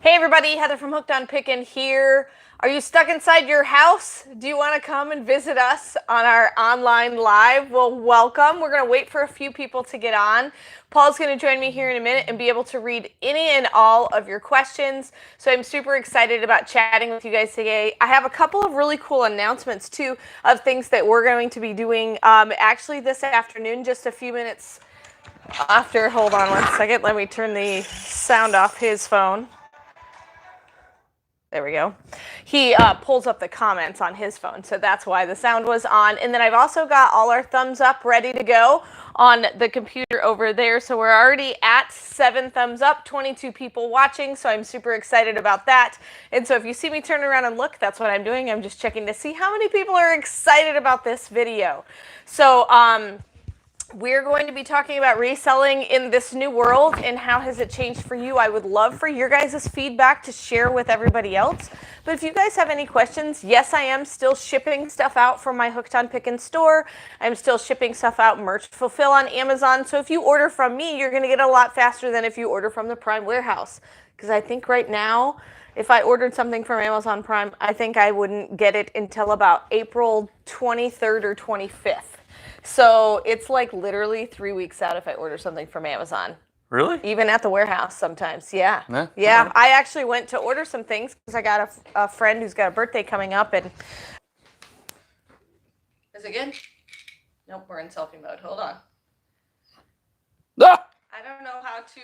Hey everybody, Heather from Hooked on Pickin here. Are you stuck inside your house? Do you want to come and visit us on our online live? Well, welcome. We're going to wait for a few people to get on. Paul's going to join me here in a minute and be able to read any and all of your questions. So I'm super excited about chatting with you guys today. I have a couple of really cool announcements too of things that we're going to be doing actually this afternoon, just a few minutes after. Hold on one second. Let me turn the sound off his phone. There we go. He pulls up the comments on his phone, so that's why the sound was on. And then I've also got all our thumbs up ready to go on the computer over there. So we're already at 7 thumbs up, 22 people watching, so I'm super excited about that. And so if you see me turn around and look, that's what I'm doing. I'm just checking to see how many people are excited about this video. So we're going to be talking about reselling in this new world and how has it changed for you. I would love for your guys' feedback to share with everybody else. But if you guys have any questions, yes, I am still shipping stuff out from my Hooked on Pickin store. I'm still shipping stuff out, merch fulfill on Amazon. So if you order from me, you're going to get a lot faster than if you order from the Prime warehouse. Because I think right now, if I ordered something from Amazon Prime, I think I wouldn't get it until about April 23rd or 25th. So it's like literally 3 weeks out if I order something from Amazon. Really? Even at the warehouse sometimes, yeah. Yeah. I actually went to order some things because I got a friend who's got a birthday coming up and... Is it good? Nope, we're in selfie mode. Hold on. Ah! I don't know how to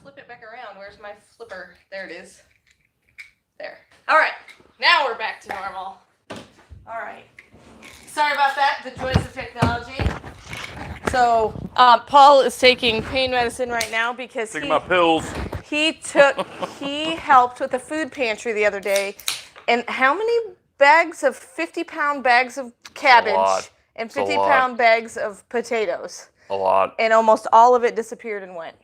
flip it back around. Where's my flipper? There it is. There. All right, now we're back to normal. All right. Sorry about that, the joys of technology. So, Paul is taking pain medicine right now because Taking my pills. he helped with the food pantry the other day. And how many bags of 50-pound bags of cabbage and 50-pound bags of potatoes? A lot. And almost all of it disappeared and went.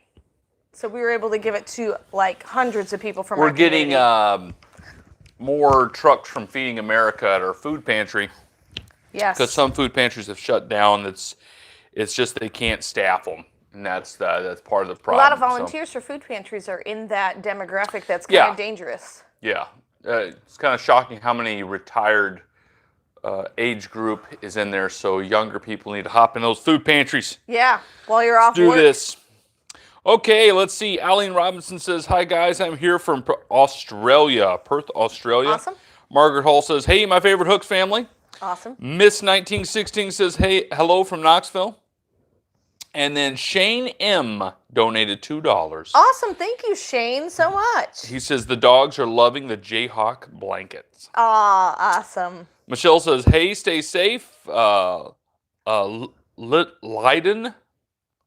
So we were able to give it to like hundreds of people from our community. We're getting more trucks from Feeding America at our food pantry. Yes. Because some food pantries have shut down. It's just they can't staff them, and that's part of the problem. A lot of volunteers for food pantries are in that demographic that's kind of dangerous. Yeah, it's kind of shocking how many retired age group is in there. So younger people need to hop in those food pantries. Yeah, while you're off work. Do this. Okay, let's see. Aline Robinson says, "Hi guys, I'm here from Australia, Perth, Australia." Awesome. Margaret Hall says, "Hey, my favorite Hooks family." Awesome. Miss 1916 says, "Hey, hello from Knoxville." And then Shane M donated $2. Awesome. Thank you, Shane, so much. He says, "The dogs are loving the Jayhawk blankets." Aw, awesome. Michelle says, "Hey, stay safe."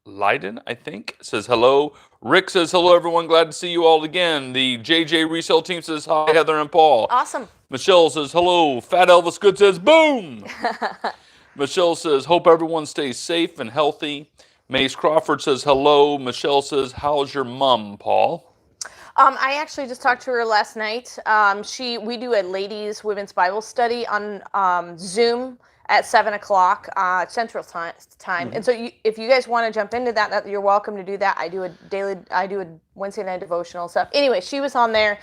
Leiden, I think, says hello. Rick says, "Hello, everyone. Glad to see you all again." The JJ Resale team says, "Hi, Heather and Paul." Awesome. Michelle says, "Hello." Fat Elvis Good says, "Boom." Michelle says, "Hope everyone stays safe and healthy." Mace Crawford says, "Hello." Michelle says, "How's your mom, Paul?" I actually just talked to her last night. We do a ladies' women's Bible study on Zoom at 7 o'clock Central Time. Mm-hmm. And so if you guys want to jump into that, you're welcome to do that. I do a Wednesday night devotional stuff. Anyway, she was on there.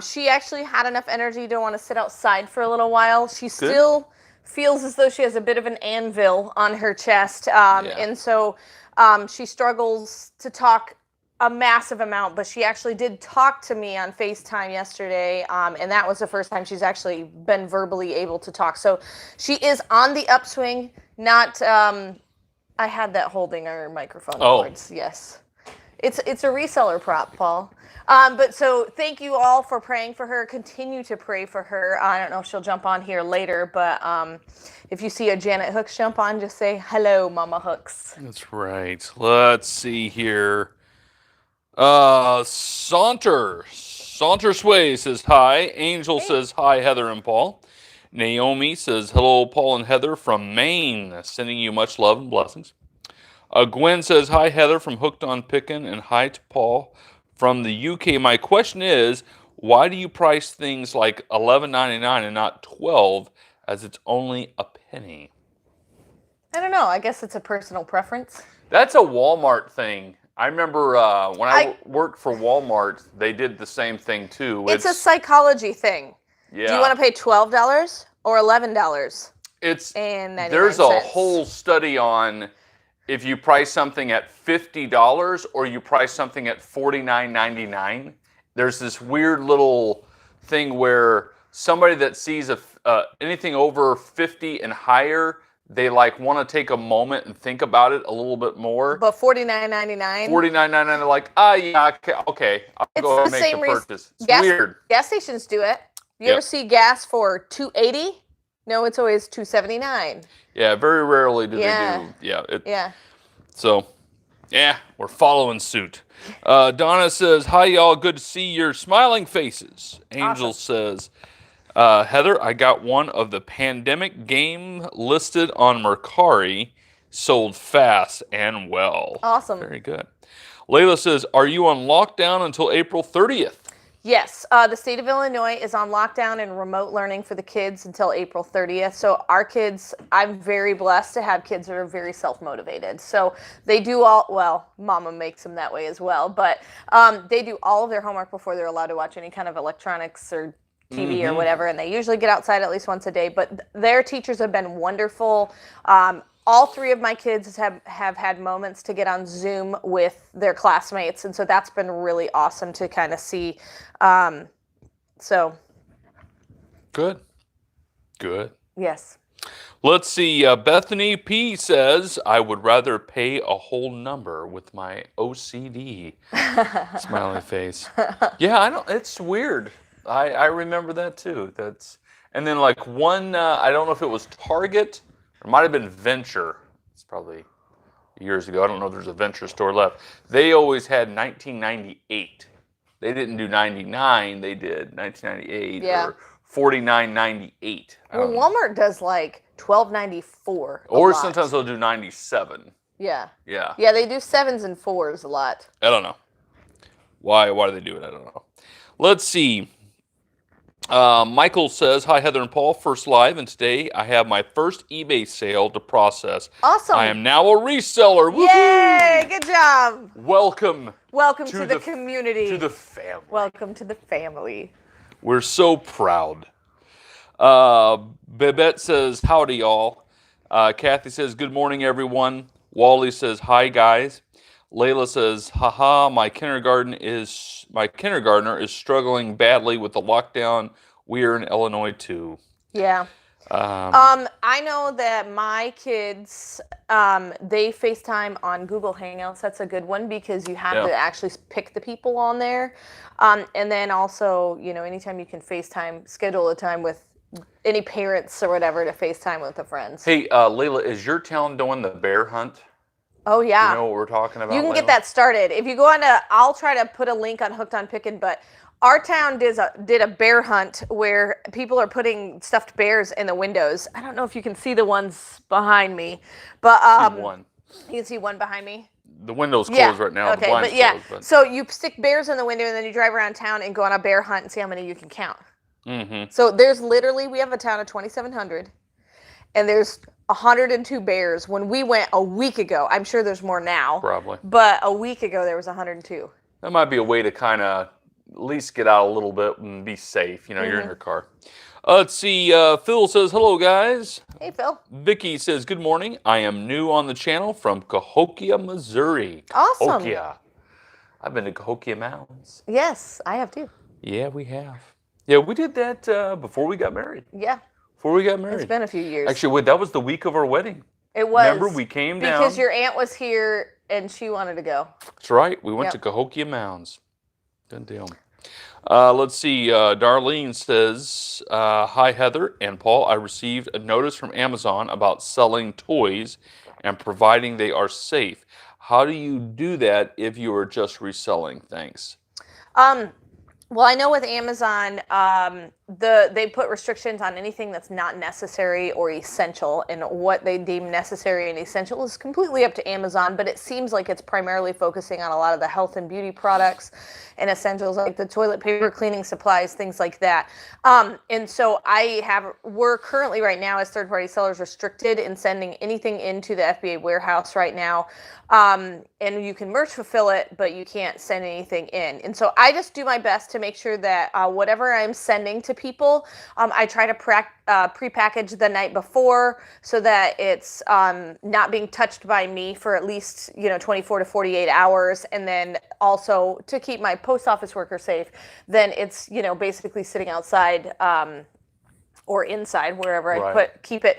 She actually had enough energy to want to sit outside for a little while. She still feels as though she has a bit of an anvil on her chest. And so she struggles to talk a massive amount, but she actually did talk to me on FaceTime yesterday, and that was the first time she's actually been verbally able to talk. So she is on the upswing, not, I had that holding her microphone cords, yes. It's a reseller prop, Paul. But so thank you all for praying for her. Continue to pray for her. I don't know if she'll jump on here later, but if you see a Janet Hooks jump on, just say, "Hello, Mama Hooks." That's right. Let's see here. Saunter Sway says hi. Angel says hi, Heather and Paul. Naomi says hello, Paul and Heather from Maine. Sending you much love and blessings. Gwen says hi, Heather from Hooked on Pickin, and hi to Paul from the UK. My question is, why do you price things like $11.99 and not $12, as it's only a penny? I don't know. I guess it's a personal preference. That's a Walmart thing. I remember when I worked for Walmart, they did the same thing too. It's a psychology thing. Yeah. Do you want to pay $12 or $11? There's a whole study on if you price something at $50 or you price something at $49.99. There's this weird little thing where somebody that sees anything over 50 and higher, they like want to take a moment and think about it a little bit more. But $49.99? $49.99, they're like, yeah, okay, I'll go and make the purchase. It's weird. Gas stations do it. You ever see gas for $2.80? No, it's always $2.79. Yeah, very rarely do they do. Yeah. So, we're following suit. Donna says, hi, y'all. Good to see your smiling faces. Angel says, Heather, I got one of the pandemic game listed on Mercari. Sold fast and well. Awesome. Very good. Layla says, are you on lockdown until April 30th? Yes, the state of Illinois is on lockdown and remote learning for the kids until April 30th. So our kids, I'm very blessed to have kids that are very self-motivated. So they do Mama makes them that way as well, but they do all of their homework before they're allowed to watch any kind of electronics or TV or whatever, and they usually get outside at least once a day. But their teachers have been wonderful. All three of my kids have had moments to get on Zoom with their classmates, and so that's been really awesome to kind of see. So good. Yes. Let's see. Bethany P says, I would rather pay a whole number with my OCD. Smiley face. Yeah, I don't. It's weird. I remember that too. And then like one. I don't know if it was Target. It might have been Venture. It's probably years ago. I don't know if there's a Venture store left. They always had 1998. They didn't do 99. They did 1998 or 49.98. Well, Walmart does like $12.94. Or sometimes they'll do 97. Yeah. Yeah. Yeah, they do 7s and 4s a lot. I don't know. Why do they do it? I don't know. Let's see. Michael says, hi, Heather and Paul, first live, and today I have my first eBay sale to process. Awesome. I am now a reseller. Woo-hoo! Yay, good job. Welcome to the community. To the family. Welcome to the family. We're so proud. Babette says, howdy, y'all. Kathy says, good morning, everyone. Wally says, hi, guys. Layla says, haha, my kindergartner is struggling badly with the lockdown. We are in Illinois too. Yeah. I know that my kids, they FaceTime on Google Hangouts. That's a good one because you have to actually pick the people on there. And then also, anytime you can FaceTime, schedule a time with any parents or whatever to FaceTime with the friends. Hey, Layla, is your town doing the bear hunt? Oh, yeah. You know what we're talking about? You can get that started. If you go on I'll try to put a link on Hooked on Pickin, but our town did a bear hunt where people are putting stuffed bears in the windows. I don't know if you can see the ones behind me, but see one. You can see one behind me. The window's closed right now. Okay, the blind's closed, but... So you stick bears in the window and then you drive around town and go on a bear hunt and see how many you can count. Mm-hmm. So there's we have a town of 2,700, and there's 102 bears. When we went a week ago, I'm sure there's more now. Probably. But a week ago, there was 102. That might be a way to kind of at least get out a little bit and be safe. You're in your car. Let's see. Phil says, hello, guys. Hey, Phil. Vicky says, good morning. I am new on the channel from Cahokia, Missouri. Awesome. Cahokia. I've been to Cahokia Mounds. Yes, I have too. Yeah, we have. Yeah, we did that before we got married. Yeah. Before we got married. It's been a few years. Actually, wait, that was the week of our wedding. It was. Remember, we came down. Because your aunt was here and she wanted to go. That's right. We went to Cahokia Mounds. Good deal. Let's see. Darlene says, hi, Heather and Paul. I received a notice from Amazon about selling toys and providing they are safe. How do you do that if you are just reselling? Thanks. Well, I know with Amazon, they put restrictions on anything that's not necessary or essential, and what they deem necessary and essential is completely up to Amazon, but it seems like it's primarily focusing on a lot of the health and beauty products and essentials like the toilet paper, cleaning supplies, things like that. And so we're currently right now as third-party sellers restricted in sending anything into the FBA warehouse right now. And you can merch fulfill it, but you can't send anything in. And so I just do my best to make sure that whatever I'm sending to people, I try to pre-package the night before so that it's not being touched by me for at least 24 to 48 hours, and then also to keep my post office worker safe. Then it's basically sitting outside or inside, wherever I keep it,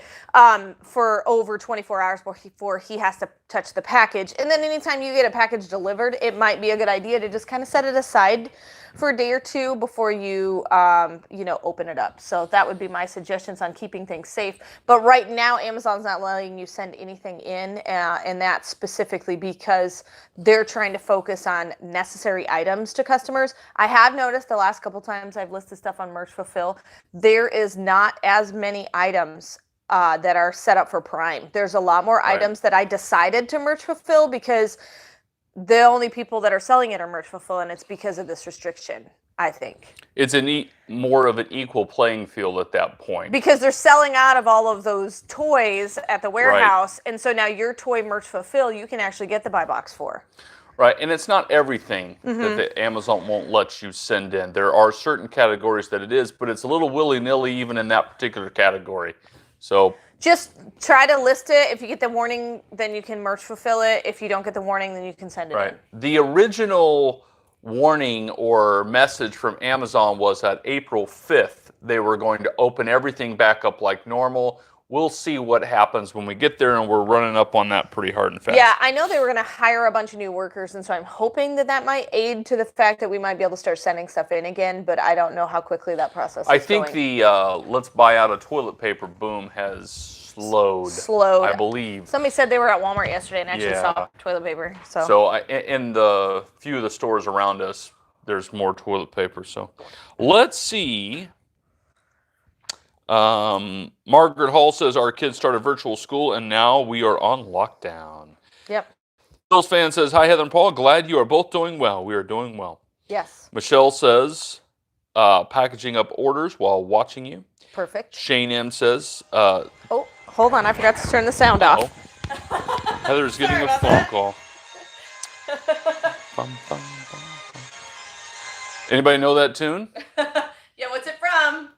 for over 24 hours before he has to touch the package. And then anytime you get a package delivered, it might be a good idea to just kind of set it aside for a day or two before you, open it up. So that would be my suggestions on keeping things safe. But right now, Amazon's not letting you send anything in, and that's specifically because they're trying to focus on necessary items to customers. I have noticed the last couple times I've listed stuff on Merch Fulfill, there is not as many items that are set up for Prime. There's a lot more items that I decided to Merch Fulfill because the only people that are selling it are Merch Fulfill, and it's because of this restriction, I think. It's more of an equal playing field at that point. Because they're selling out of all of those toys at the warehouse, and so now your toy Merch Fulfill, you can actually get the buy box for. Right, and it's not everything that the Amazon won't let you send in. There are certain categories that it is, but it's a little willy-nilly even in that particular category. So just try to list it. If you get the warning, then you can Merch Fulfill it. If you don't get the warning, then you can send it in. The original warning or message from Amazon was that April 5th, they were going to open everything back up like normal. We'll see what happens when we get there, and we're running up on that pretty hard and fast. Yeah, I know they were going to hire a bunch of new workers, and so I'm hoping that might aid to the fact that we might be able to start sending stuff in again, but I don't know how quickly that process is going. I think the let's buy out a toilet paper boom has slowed, I believe. Somebody said they were at Walmart yesterday and actually saw toilet paper. So in the few of the stores around us, there's more toilet paper. So let's see. Margaret Hall says our kids started virtual school and now we are on lockdown. Yep. Bills fan says, hi, Heather and Paul. Glad you are both doing well. We are doing well. Yes. Michelle says, packaging up orders while watching you. Perfect. Shane M says, oh, hold on. I forgot to turn the sound off. Heather's getting a phone call. Bum, bum, bum, bum. Anybody know that tune? Yeah, what's it from?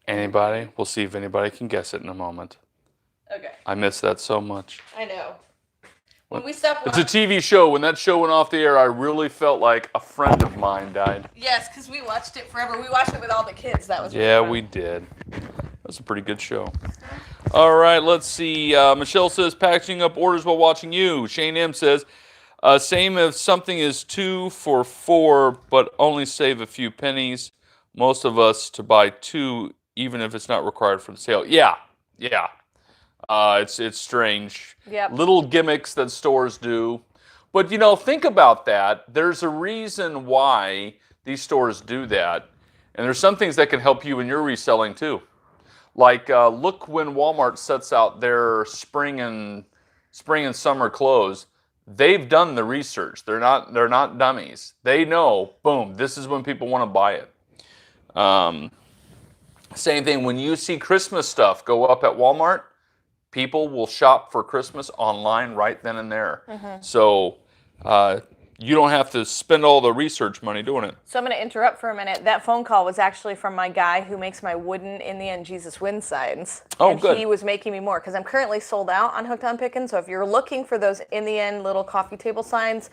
Anybody? We'll see if anybody can guess it in a moment. Okay. I miss that so much. I know. When we stopped watching... It's a TV show. When that show went off the air, I really felt like a friend of mine died. Yes, because we watched it forever. We watched it with all the kids. That was really fun. We did. That was a pretty good show. All right, let's see. Michelle says, packaging up orders while watching you. Shane M says, same if something is 2 for $4, but only save a few pennies. Most of us to buy 2, even if it's not required for the sale. Yeah. It's strange. Yep. Little gimmicks that stores do. But, think about that. There's a reason why these stores do that. And there's some things that can help you in your reselling, too. Like, look when Walmart sets out their spring and summer clothes. They've done the research. They're not dummies. They know, boom, this is when people want to buy it. Same thing, when you see Christmas stuff go up at Walmart, people will shop for Christmas online right then and there. So you don't have to spend all the research money doing it. So I'm going to interrupt for a minute. That phone call was actually from my guy who makes my wooden In the End Jesus Wins signs. Oh, good. He was making me more because I'm currently sold out on Hooked on Pickin. So if you're looking for those In the End little coffee table signs,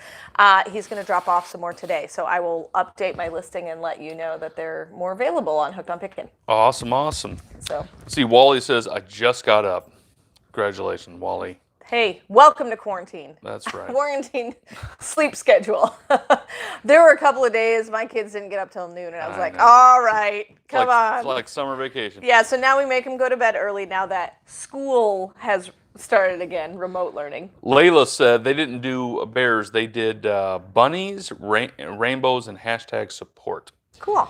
he's going to drop off some more today. So I will update my listing and let you know that they're more available on Hooked on Pickin. Awesome. So see, Wally says, I just got up. Congratulations, Wally. Hey, welcome to quarantine. That's right. Quarantine sleep schedule. There were a couple of days my kids didn't get up till noon, and I was like, all right, come on. It's like summer vacation. Yeah, so now we make them go to bed early now that school has started again, remote learning. Layla said they didn't do bears. They did bunnies, rainbows, and hashtag support. Cool.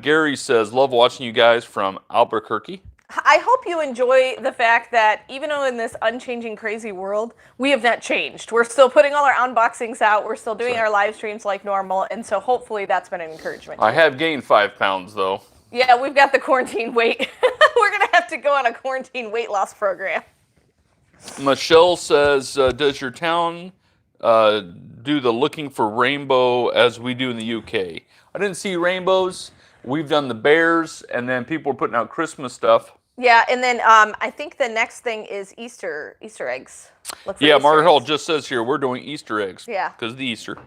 Gary says, love watching you guys from Albuquerque. I hope you enjoy the fact that even though in this unchanging, crazy world, we have not changed. We're still putting all our unboxings out. We're still doing our live streams like normal. And so hopefully that's been an encouragement. I have gained 5 pounds, though. Yeah, we've got the quarantine weight. We're going to have to go on a quarantine weight loss program. Michelle says, does your town do the looking for rainbow as we do in the UK? I didn't see rainbows. We've done the bears, and then people are putting out Christmas stuff. Yeah, and then I think the next thing is Easter eggs. Yeah, Margaret Hall just says here, we're doing Easter eggs. Yeah. Because of the Easter.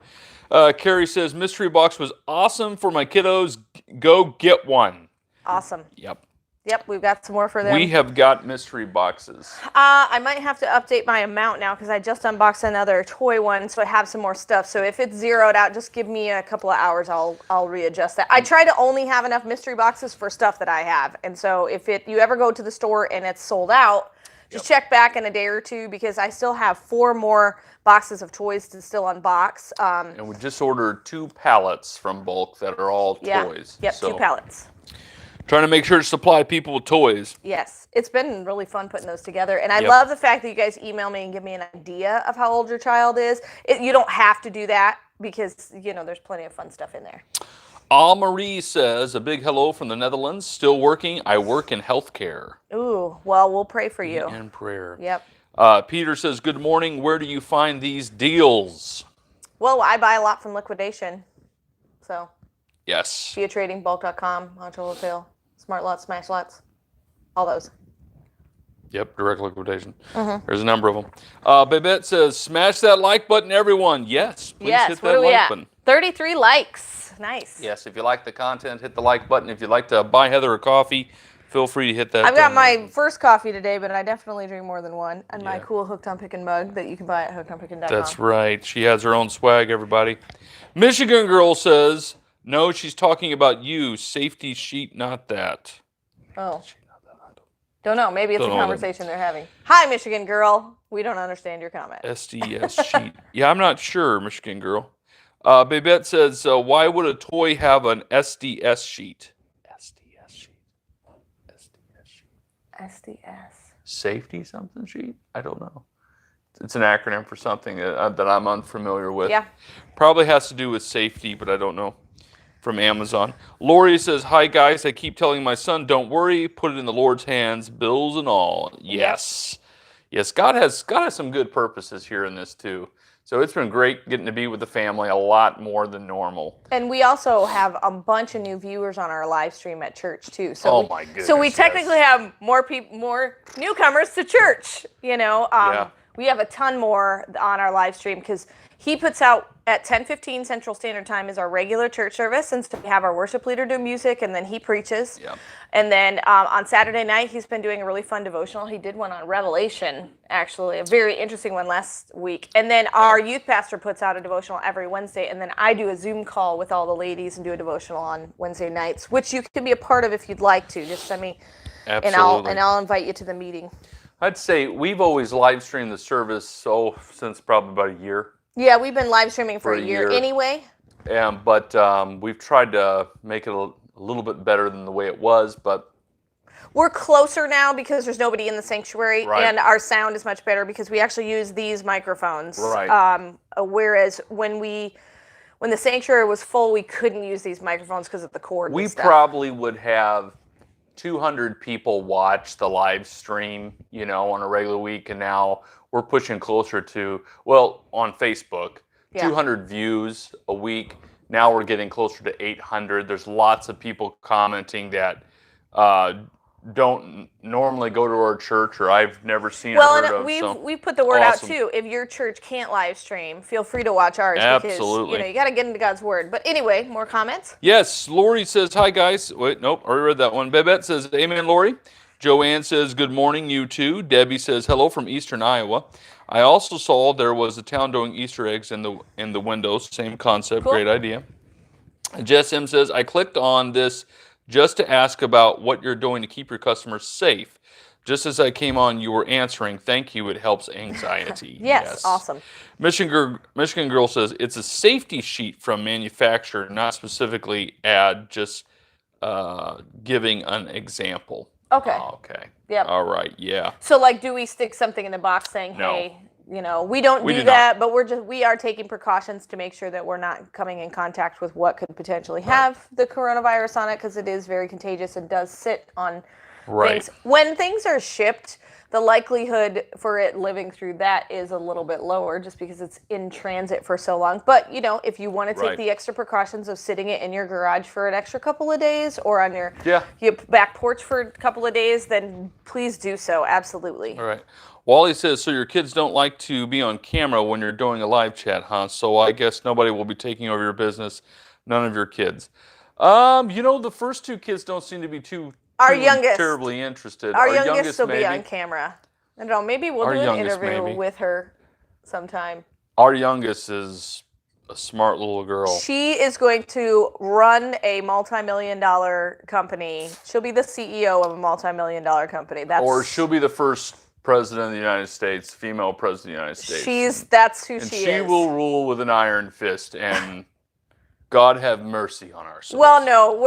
Carrie says, mystery box was awesome for my kiddos. Go get one. Awesome. Yep. Yep, we've got some more for them. We have got mystery boxes. I might have to update my amount now because I just unboxed another toy one, so I have some more stuff. So if it's zeroed out, just give me a couple of hours. I'll readjust that. I try to only have enough mystery boxes for stuff that I have, and so if you ever go to the store and it's sold out, just check back in a day or two because I still have 4 more boxes of toys to still unbox. And we just ordered 2 pallets from Bulq that are all toys. Yep, so 2 pallets. Trying to make sure to supply people with toys. Yes, it's been really fun putting those together. And I love the fact that you guys email me and give me an idea of how old your child is. You don't have to do that because, there's plenty of fun stuff in there. Marie says, a big hello from the Netherlands. Still working. I work in healthcare. Ooh, well, we'll pray for you. And prayer. Yep. Peter says, good morning. Where do you find these deals? Well, I buy a lot from Liquidation. So. Yes. Via Trading, Bulq.com, Honcho Wholesale, Smart Lots, Smash Lots, all those. Yep, direct liquidation. There's a number of them. Babette says, smash that like button, everyone. Yes, please hit that like button. 33 likes. Nice. Yes, if you like the content, hit the like button. If you'd like to buy Heather a coffee, feel free to hit that. I've got my first coffee today, but I definitely drink more than one. And my cool Hooked on Pickin mug that you can buy at hookedonpickin.com. That's right. She has her own swag, everybody. Michigan Girl says, no, she's talking about you. Safety sheet, not that. Oh. Don't know. Maybe it's a conversation they're having. Hi, Michigan Girl. We don't understand your comment. SDS sheet. Yeah, I'm not sure, Michigan Girl. Babette says, why would a toy have an SDS sheet? SDS sheet. SDS sheet. SDS. Safety something sheet? I don't know. It's an acronym for something that I'm unfamiliar with. Yeah. Probably has to do with safety, but I don't know. From Amazon. Lori says, hi guys, I keep telling my son, don't worry, put it in the Lord's hands, bills and all. Yes. Yes, God has some good purposes here in this too. So it's been great getting to be with the family a lot more than normal. And we also have a bunch of new viewers on our live stream at church too. So my goodness. So we technically have more newcomers to church, We have a ton more on our live stream because he puts out at 10:15 Central Standard Time is our regular church service, and so we have our worship leader do music, and then he preaches. Yep. And then on Saturday night, he's been doing a really fun devotional. He did one on Revelation, actually, a very interesting one last week. And then our youth pastor puts out a devotional every Wednesday, and then I do a Zoom call with all the ladies and do a devotional on Wednesday nights, which you can be a part of if you'd like to. Just send me, and I'll invite you to the meeting. I'd say we've always live streamed the service since probably about a year. Yeah, we've been live streaming for a year anyway. But we've tried to make it a little bit better than the way it was, but we're closer now because there's nobody in the sanctuary, and our sound is much better because we actually use these microphones. Right. Whereas when the sanctuary was full, we couldn't use these microphones because of the cord. We probably would have 200 people watch the live stream, on a regular week, and now we're pushing closer to, on Facebook, 200 views a week. Now we're getting closer to 800. There's lots of people commenting that don't normally go to our church, or I've never seen or heard of. We've put the word out too. If your church can't live stream, feel free to watch ours. Absolutely. Because you got to get into God's word. But anyway, more comments? Yes, Lori says, hi guys. Wait, nope, already read that one. Babette says, amen, Lori. Joanne says, good morning, you too. Debbie says, hello from Eastern Iowa. I also saw there was a town doing Easter eggs in the windows. Same concept, cool. Great idea. Jess M says, I clicked on this just to ask about what you're doing to keep your customers safe. Just as I came on, you were answering. Thank you. It helps anxiety. Yes, awesome. Michigan Girl says, it's a safety sheet from manufacturer, not specifically ad, just giving an example. Okay. Oh, okay. Yep. All right. Yeah. So, like, do we stick something in the box saying, No. hey, we don't do that, but we are taking precautions to make sure that we're not coming in contact with what could potentially have the coronavirus on it, because it is very contagious and does sit on things. When things are shipped, the likelihood for it living through that is a little bit lower just because it's in transit for so long. But, if you want to take the extra precautions of sitting it in your garage for an extra couple of days or on your back porch for a couple of days, then please do so. Absolutely. All right. Wally says, so your kids don't like to be on camera when you're doing a live chat, huh? So I guess nobody will be taking over your business. None of your kids. The first two kids don't seem to be too terribly interested. Our youngest will be on camera. I don't know. Maybe we'll do an interview with her sometime. Our youngest is a smart little girl. She is going to run a multi-million-dollar company. She'll be the CEO of a multi-million-dollar company. Or she'll be the first president of the United States, female president of the United States. That's who she is. And she will rule with an iron fist, and God have mercy on our souls. Well, no,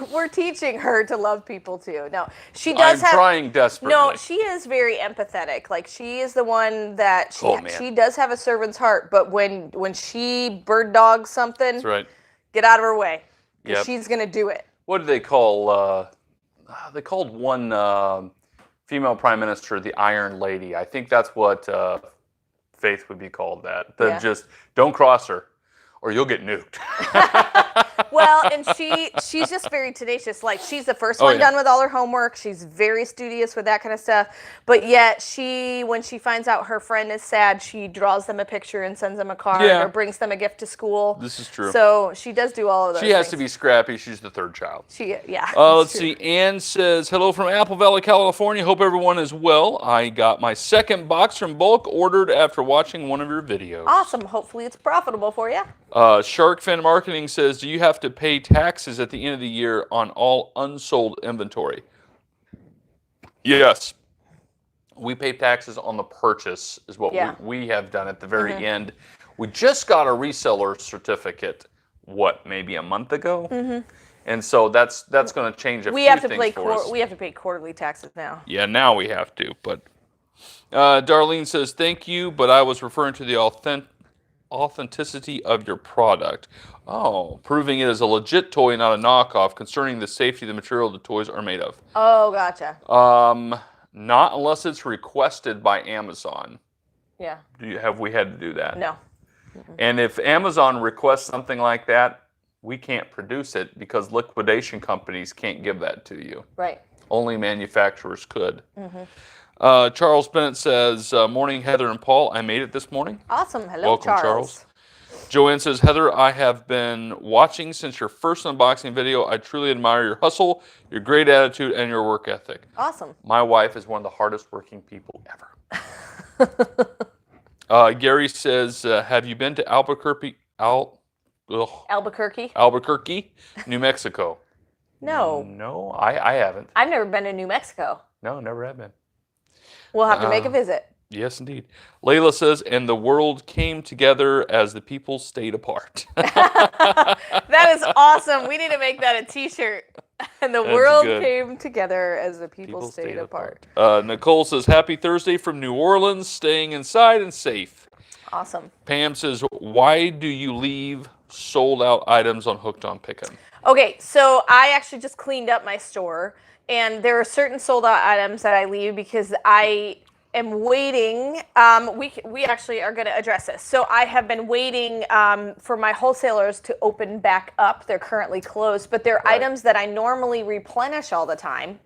we're teaching her to love people too. No, she does. I'm trying desperately. No, she is very empathetic. Like, she is the one that she does have a servant's heart, but when she bird dogs something, that's right. Get out of her way. Yep. She's gonna do it. What do they call? They called one female prime minister the Iron Lady. I think that's what Faith would be called. Just don't cross her, or you'll get nuked. Well, and she's just very tenacious. Like, she's the first one done with all her homework. She's very studious with that kind of stuff. But yet, when she finds out her friend is sad, she draws them a picture and sends them a card or brings them a gift to school. This is true. So she does do all of those. She has to be scrappy. She's the third child. Let's see. Ann says, hello from Apple Valley, California. Hope everyone is well. I got my second box from Bulq, ordered after watching one of your videos. Awesome. Hopefully it's profitable for you. Shark Fin Marketing says, do you have to pay taxes at the end of the year on all unsold inventory? Yes. We pay taxes on the purchase is what we have done at the very end. We just got a reseller certificate, maybe a month ago? And so that's going to change a few things for us. We have to pay quarterly taxes now. Yeah, now we have to. But Darlene says, thank you, but I was referring to the authenticity of your product. Oh, proving it is a legit toy, not a knockoff, concerning the safety of the material the toys are made of. Oh, gotcha. Not unless it's requested by Amazon. Yeah. Have we had to do that? No. And if Amazon requests something like that, we can't produce it because liquidation companies can't give that to you. Right. Only manufacturers could. Charles Bennett says, morning, Heather and Paul. I made it this morning. Awesome. Hello, welcome, Charles. Joanne says, Heather, I have been watching since your first unboxing video. I truly admire your hustle, your great attitude, and your work ethic. Awesome. My wife is one of the hardest working people ever. Gary says, have you been to Albuquerque, New Mexico? No. No, I haven't. I've never been to New Mexico. No, never have been. We'll have to make a visit. Yes, indeed. Layla says, and the world came together as the people stayed apart. That is awesome. We need to make that a t-shirt. And the world came together as the people stayed apart. Nicole says, happy Thursday from New Orleans, staying inside and safe. Awesome. Pam says, why do you leave sold out items on Hooked on Pickin? Okay, so I actually just cleaned up my store. And there are certain sold out items that I leave because I am waiting. We actually are going to address this. So I have been waiting for my wholesalers to open back up. They're currently closed, but they're items that I normally replenish all the time.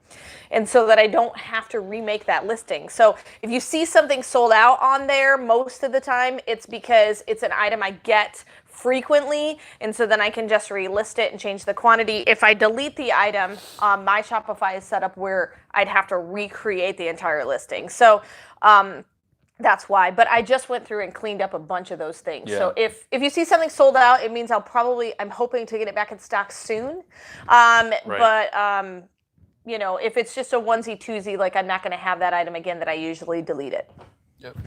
And so that I don't have to remake that listing. So if you see something sold out on there, most of the time it's because it's an item I get frequently, and so then I can just relist it and change the quantity. If I delete the item, my Shopify is set up where I'd have to recreate the entire listing. So that's why. But I just went through and cleaned up a bunch of those things. Yeah. So if you see something sold out, it means I'm hoping to get it back in stock soon. But if it's just a onesie twosie, like I'm not going to have that item again, that I usually delete it. Yep.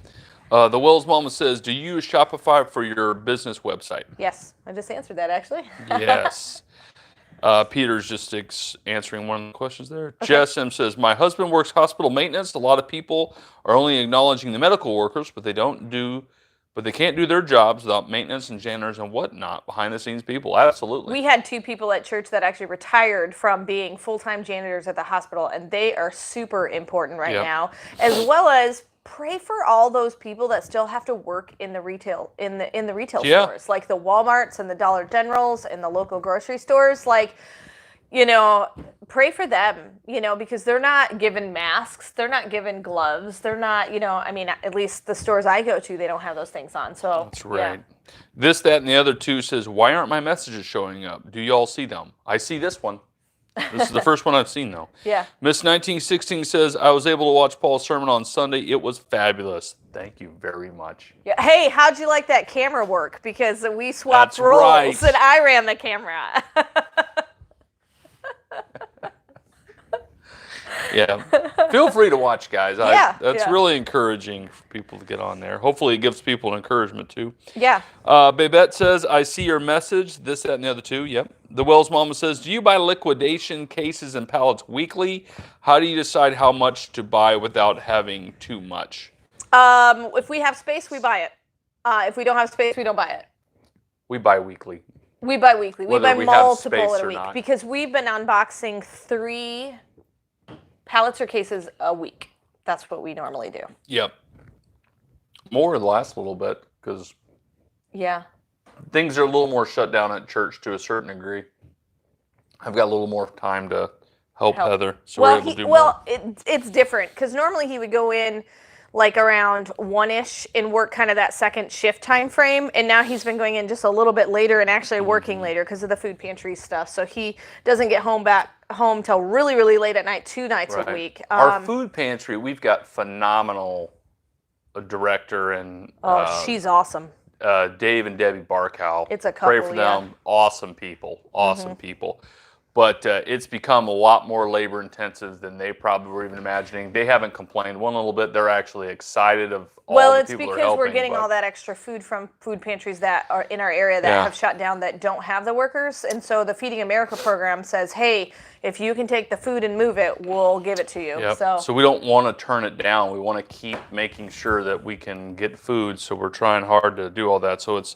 The Wells Mama says, do you use Shopify for your business website? Yes, I just answered that actually. Yes. Peter's just answering one of the questions there. Okay. Jess M says, my husband works hospital maintenance. A lot of people are only acknowledging the medical workers, but they can't do their jobs without maintenance and janitors and whatnot, behind the scenes people. Absolutely. We had 2 people at church that actually retired from being full-time janitors at the hospital, and they are super important right now, as well as pray for all those people that still have to work in the retail stores, like the Walmarts and the Dollar Generals and the local grocery stores. Like, pray for them, because they're not given masks, they're not given gloves, they're not, at least the stores I go to, they don't have those things on. So that's right. Yeah. This, that, and the other 2 says, why aren't my messages showing up? Do y'all see them? I see this one. This is the first one I've seen, though. Yeah. Miss 1916 says, I was able to watch Paul's sermon on Sunday. It was fabulous. Thank you very much. Yeah. Hey, how'd you like that camera work? Because we swapped roles and I ran the camera. Yeah. Feel free to watch, guys. That's really encouraging for people to get on there. Hopefully it gives people an encouragement, too. Yeah. Babette says, I see your message. This, that, and the other 2. Yep. The Wells Mama says, do you buy liquidation cases and pallets weekly? How do you decide how much to buy without having too much? If we have space, we buy it. If we don't have space, we don't buy it. We buy weekly. We buy weekly. We buy multiple in a week. Not. Because we've been unboxing 3 pallets or cases a week. That's what we normally do. Yep. More the last little bit, because things are a little more shut down at church to a certain degree. I've got a little more time to help Heather, so we're able to do more. It's different, because normally he would go in like around 1-ish and work kind of that second shift time frame, and now he's been going in just a little bit later and actually working later because of the food pantry stuff. So he doesn't get home till really, really late at night, 2 nights a week. Our food pantry, we've got phenomenal director and she's awesome. Dave and Debbie Barkow. It's a couple. Pray for them. Awesome people. Awesome people. But it's become a lot more labor intensive than they probably were even imagining. They haven't complained one little bit. They're actually excited of all the people Well, are it's because helping, we're getting all that extra food from food pantries that are in our area that have shut down, that don't have the workers. And so the Feeding America program says, hey, if you can take the food and move it, we'll give it to you. Yep. So we don't want to turn it down. We want to keep making sure that we can get food. So we're trying hard to do all that. So it's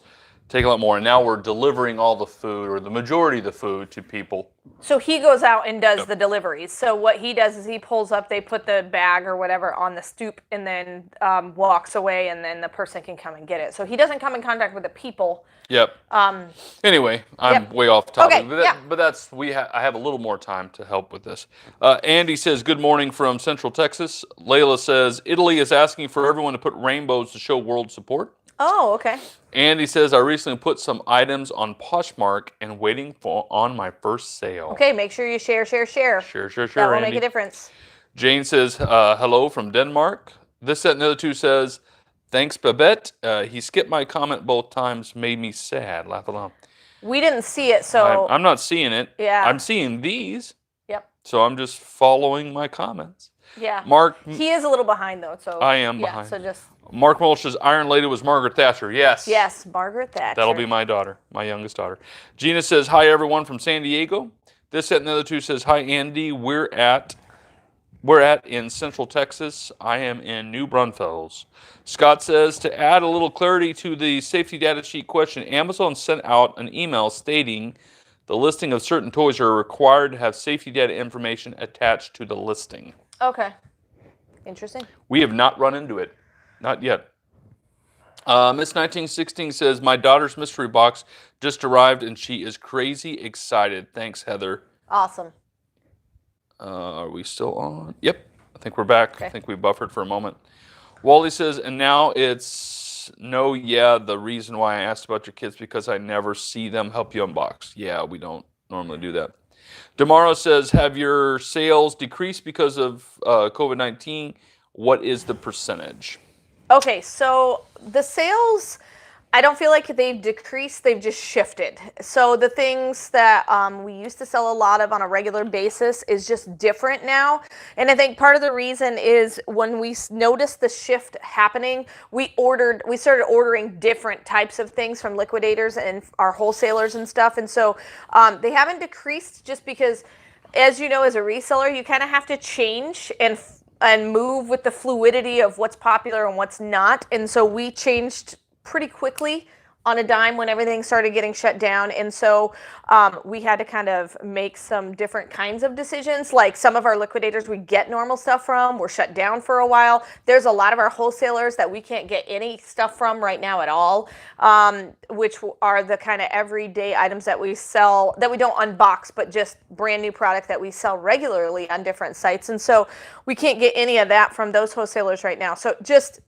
taking a lot more. And now we're delivering all the food, or the majority of the food, to people. So he goes out and does the deliveries. So what he does is he pulls up, they put the bag or whatever on the stoop, and then walks away, and then the person can come and get it. So he doesn't come in contact with the people. Yep. Anyway, I'm way off topic. Okay, but that's I have a little more time to help with this. Andy says, good morning from Central Texas. Layla says, Italy is asking for everyone to put rainbows to show world support. Oh, okay. Andy says, I recently put some items on Poshmark and waiting on my first sale. Okay, make sure you share. Share, That will Andy. make a difference. Jane says, hello from Denmark. This, that, and the other 2 says, thanks, Babette. He skipped my comment both times, made me sad. Laugh along. We didn't see it, so... I'm not seeing it. Yeah. I'm seeing these. Yep. So I'm just following my comments. Yeah. Mark... He is a little behind, though, so... I am behind. So just... Mark Mulch says, Iron Lady was Margaret Thatcher. Yes. Yes, Margaret Thatcher. That'll be my daughter, my youngest daughter. Gina says, hi, everyone from San Diego. This, that, and the other 2 says, hi, Andy. We're at in Central Texas. I am in New Braunfels. Scott says, to add a little clarity to the safety data sheet question, Amazon sent out an email stating the listing of certain toys are required to have safety data information attached to the listing. Okay. Interesting. We have not run into it. Not yet. Miss 1916 says, my daughter's mystery box just arrived and she is crazy excited. Thanks, Heather. Awesome. Are we still on? Yep. I think we're back. Okay. I think we buffered for a moment. Wally says, and now it's the reason why I asked about your kids because I never see them help you unbox. Yeah, we don't normally do that. Demaro says, have your sales decreased because of COVID-19? What is the percentage? Okay, so the sales I don't feel like they've decreased, they've just shifted. So the things that we used to sell a lot of on a regular basis is just different now. And I think part of the reason is when we noticed the shift happening, we started ordering different types of things from liquidators and our wholesalers and stuff. And so they haven't decreased just because, as you know, as a reseller, you kind of have to change and move with the fluidity of what's popular and what's not. And so we changed pretty quickly on a dime when everything started getting shut down. And so we had to kind of make some different kinds of decisions. Like some of our liquidators we get normal stuff from were shut down for a while. There's a lot of our wholesalers that we can't get any stuff from right now at all, which are the kind of everyday items that we sell, that we don't unbox, but just brand new product that we sell regularly on different sites. And so we can't get any of that from those wholesalers right now. So just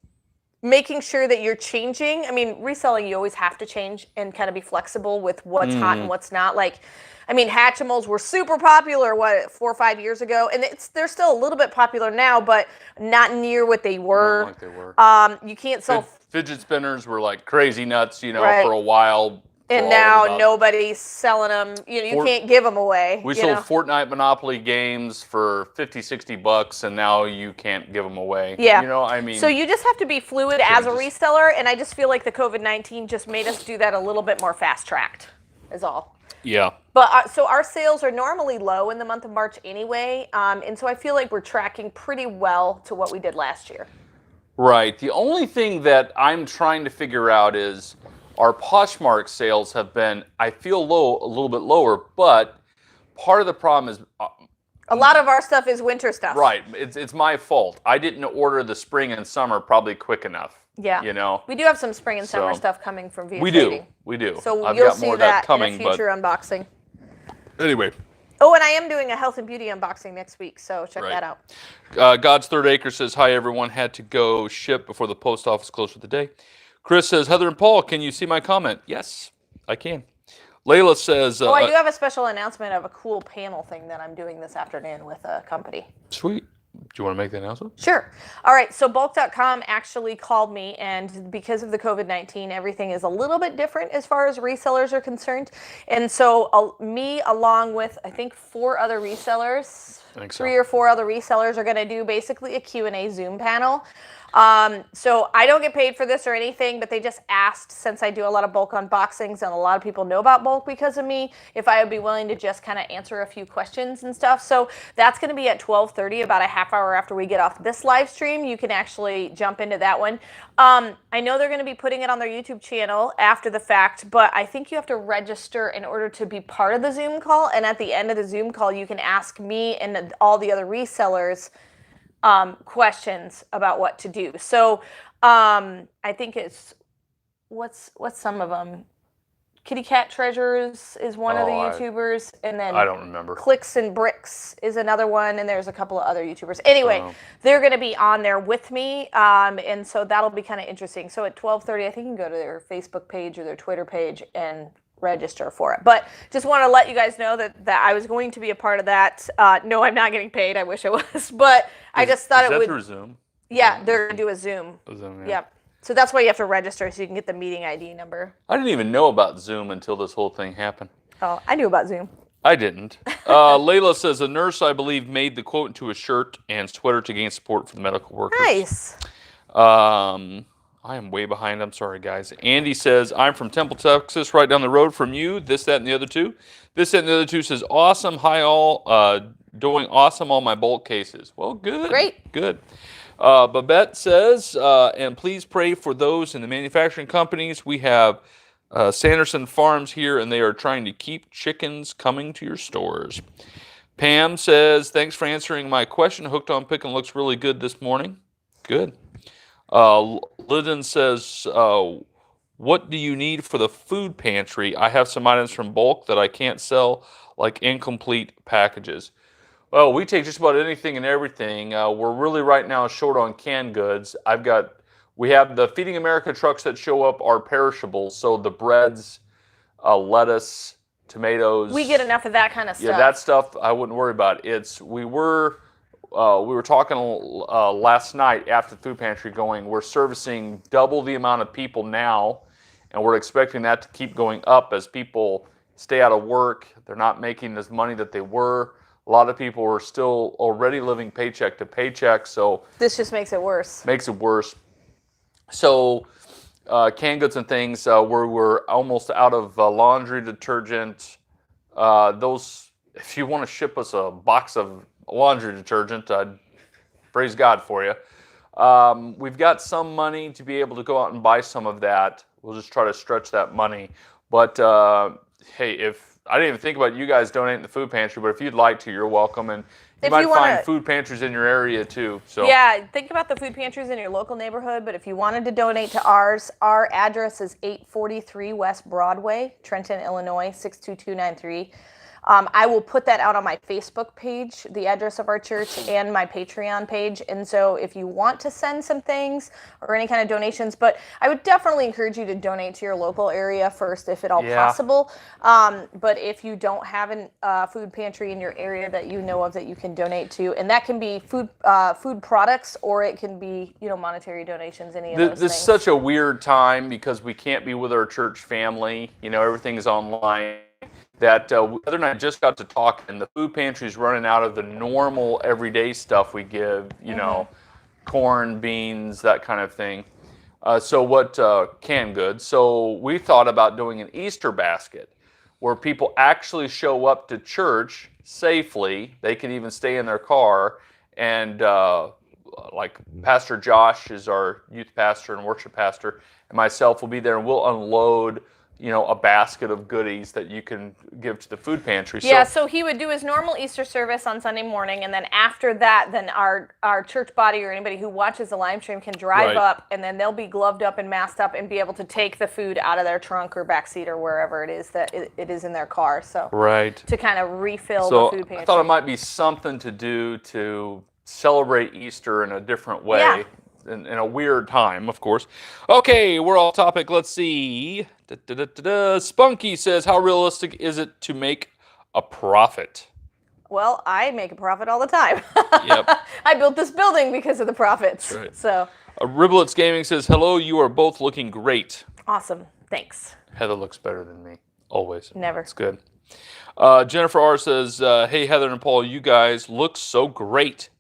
making sure that you're changing. I mean, reselling, you always have to change and kind of be flexible with what's hot and what's not. Like, I mean, Hatchimals were super popular, 4 or 5 years ago, and they're still a little bit popular now, but not near what they were. Not like they were. You can't sell fidget spinners were like crazy nuts, Right. for a while. And now nobody's selling them. You can't give them away. We sold Fortnite Monopoly games for $50-$60, and now you can't give them away. Yeah. I mean. So you just have to be fluid as a reseller, and I just feel like the COVID-19 just made us do that a little bit more fast-tracked, is all. Yeah. But so our sales are normally low in the month of March anyway, and so I feel like we're tracking pretty well to what we did last year. Right. The only thing that I'm trying to figure out is our Poshmark sales have been, I feel, a little bit lower, but part of the problem is a lot of our stuff is winter stuff. Right. It's my fault. I didn't order the spring and summer probably quick enough. Yeah. We do have some spring and summer stuff coming from VF We Trading. do. So I've you'll got see more that coming, in a future unboxing. Anyway. Oh, and I am doing a health and beauty unboxing next week, so check that out. God's Third Acre says, hi, everyone. Had to go ship before the post office closed for the day. Chris says, Heather and Paul, can you see my comment? Yes, I can. Layla says... I do have a special announcement of a cool panel thing that I'm doing this afternoon with a company. Sweet. Do you want to make the announcement? Sure. All right, so Bulq.com actually called me, and because of the COVID-19, everything is a little bit different as far as resellers are concerned. And so me, along with, I think, 4 other resellers, 3 or 4 other resellers are going to do basically a Q&A Zoom panel. So I don't get paid for this or anything, but they just asked, since I do a lot of Bulq unboxings and a lot of people know about Bulq because of me, if I would be willing to just kind of answer a few questions and stuff. So that's going to be at 12:30, about a half hour after we get off this live stream. You can actually jump into that one. I know they're going to be putting it on their YouTube channel after the fact, but I think you have to register in order to be part of the Zoom call. And at the end of the Zoom call, you can ask me and all the other resellers questions about what to do. So I think it's what's some of them. Kitty Cat Treasures is one of the YouTubers, and then I don't remember. Clicks and Bricks is another one, and there's a couple of other YouTubers. Anyway, they're going to be on there with me, and so that'll be kind of interesting. So at 12:30, I think you can go to their Facebook page or their Twitter page and register for it. But just want to let you guys know that I was going to be a part of that. No, I'm not getting paid. I wish I was, but I just thought it would. Is that through Zoom? Yeah, they're going to do a Zoom. Yeah. Yep. So that's why you have to register so you can get the meeting ID number. I didn't even know about Zoom until this whole thing happened. Oh, I knew about Zoom. I didn't. Layla says, a nurse, I believe, made the quote into a shirt and sweater to gain support for the medical workers. Nice. I am way behind. I'm sorry, guys. Andy says, I'm from Temple, Texas, right down the road from you. This, that, and the other two. This, that, and the other two says, awesome. Hi, all. Doing awesome on my Bulq cases. Well, good. Great. Good. Babette says, and please pray for those in the manufacturing companies. We have Sanderson Farms here, and they are trying to keep chickens coming to your stores. Pam says, thanks for answering my question. Hooked on Pickin looks really good this morning. Good. Lyndon says, what do you need for the food pantry? I have some items from Bulq that I can't sell, like incomplete packages. Well, we take just about anything and everything. We're really right now short on canned goods. We have the Feeding America trucks that show up are perishable, so the breads, lettuce, tomatoes. We get enough of that kind of stuff. Yeah, that stuff I wouldn't worry about. We were talking last night after the food pantry going, we're servicing double the amount of people now, and we're expecting that to keep going up as people stay out of work. They're not making as money that they were. A lot of people are still already living paycheck to paycheck, so this just makes it worse. So canned goods and things, we're almost out of laundry detergent. Those, if you want to ship us a box of laundry detergent, praise God for you. We've got some money to be able to go out and buy some of that. We'll just try to stretch that money. But hey, if I didn't even think about you guys donating the food pantry, but if you'd like to, you're welcome. And you might find food pantries in your area too. So yeah, think about the food pantries in your local neighborhood. But if you wanted to donate to ours, our address is 843 West Broadway, Trenton, Illinois 62293. I will put that out on my Facebook page, the address of our church, and my Patreon page. And so if you want to send some things or any kind of donations, but I would definitely encourage you to donate to your local area first, if at all possible. But if you don't have a food pantry in your area that you know of that you can donate to, and that can be food products, or it can be, monetary donations, any of those things. This is such a weird time because we can't be with our church family. Everything is online. That the other night just got to talk, and the food pantry is running out of the normal everyday stuff we give, corn, beans, that kind of thing. Canned goods. So we thought about doing an Easter basket where people actually show up to church safely. They can even stay in their car, and like Pastor Josh is our youth pastor and worship pastor, and myself will be there, and we'll unload a basket of goodies that you can give to the food pantry. Yeah, so he would do his normal Easter service on Sunday morning, and then after that, then our church body or anybody who watches the live stream can drive up, and then they'll be gloved up and masked up and be able to take the food out of their trunk or back seat or wherever it is that it is in their car. So to kind of refill the food pantry. I thought it might be something to do to celebrate Easter in a different way. Yeah. In a weird time, of course. Okay, we're off topic. Let's see. Spunky says, how realistic is it to make a profit? Well, I make a profit all the time. Yep. I built this building because of the profits. Right. So. Riblets Gaming says, hello, you are both looking great. Awesome. Thanks. Heather looks better than me. Always. Never. It's good. Jennifer R says, hey, Heather and Paul, you guys look so great.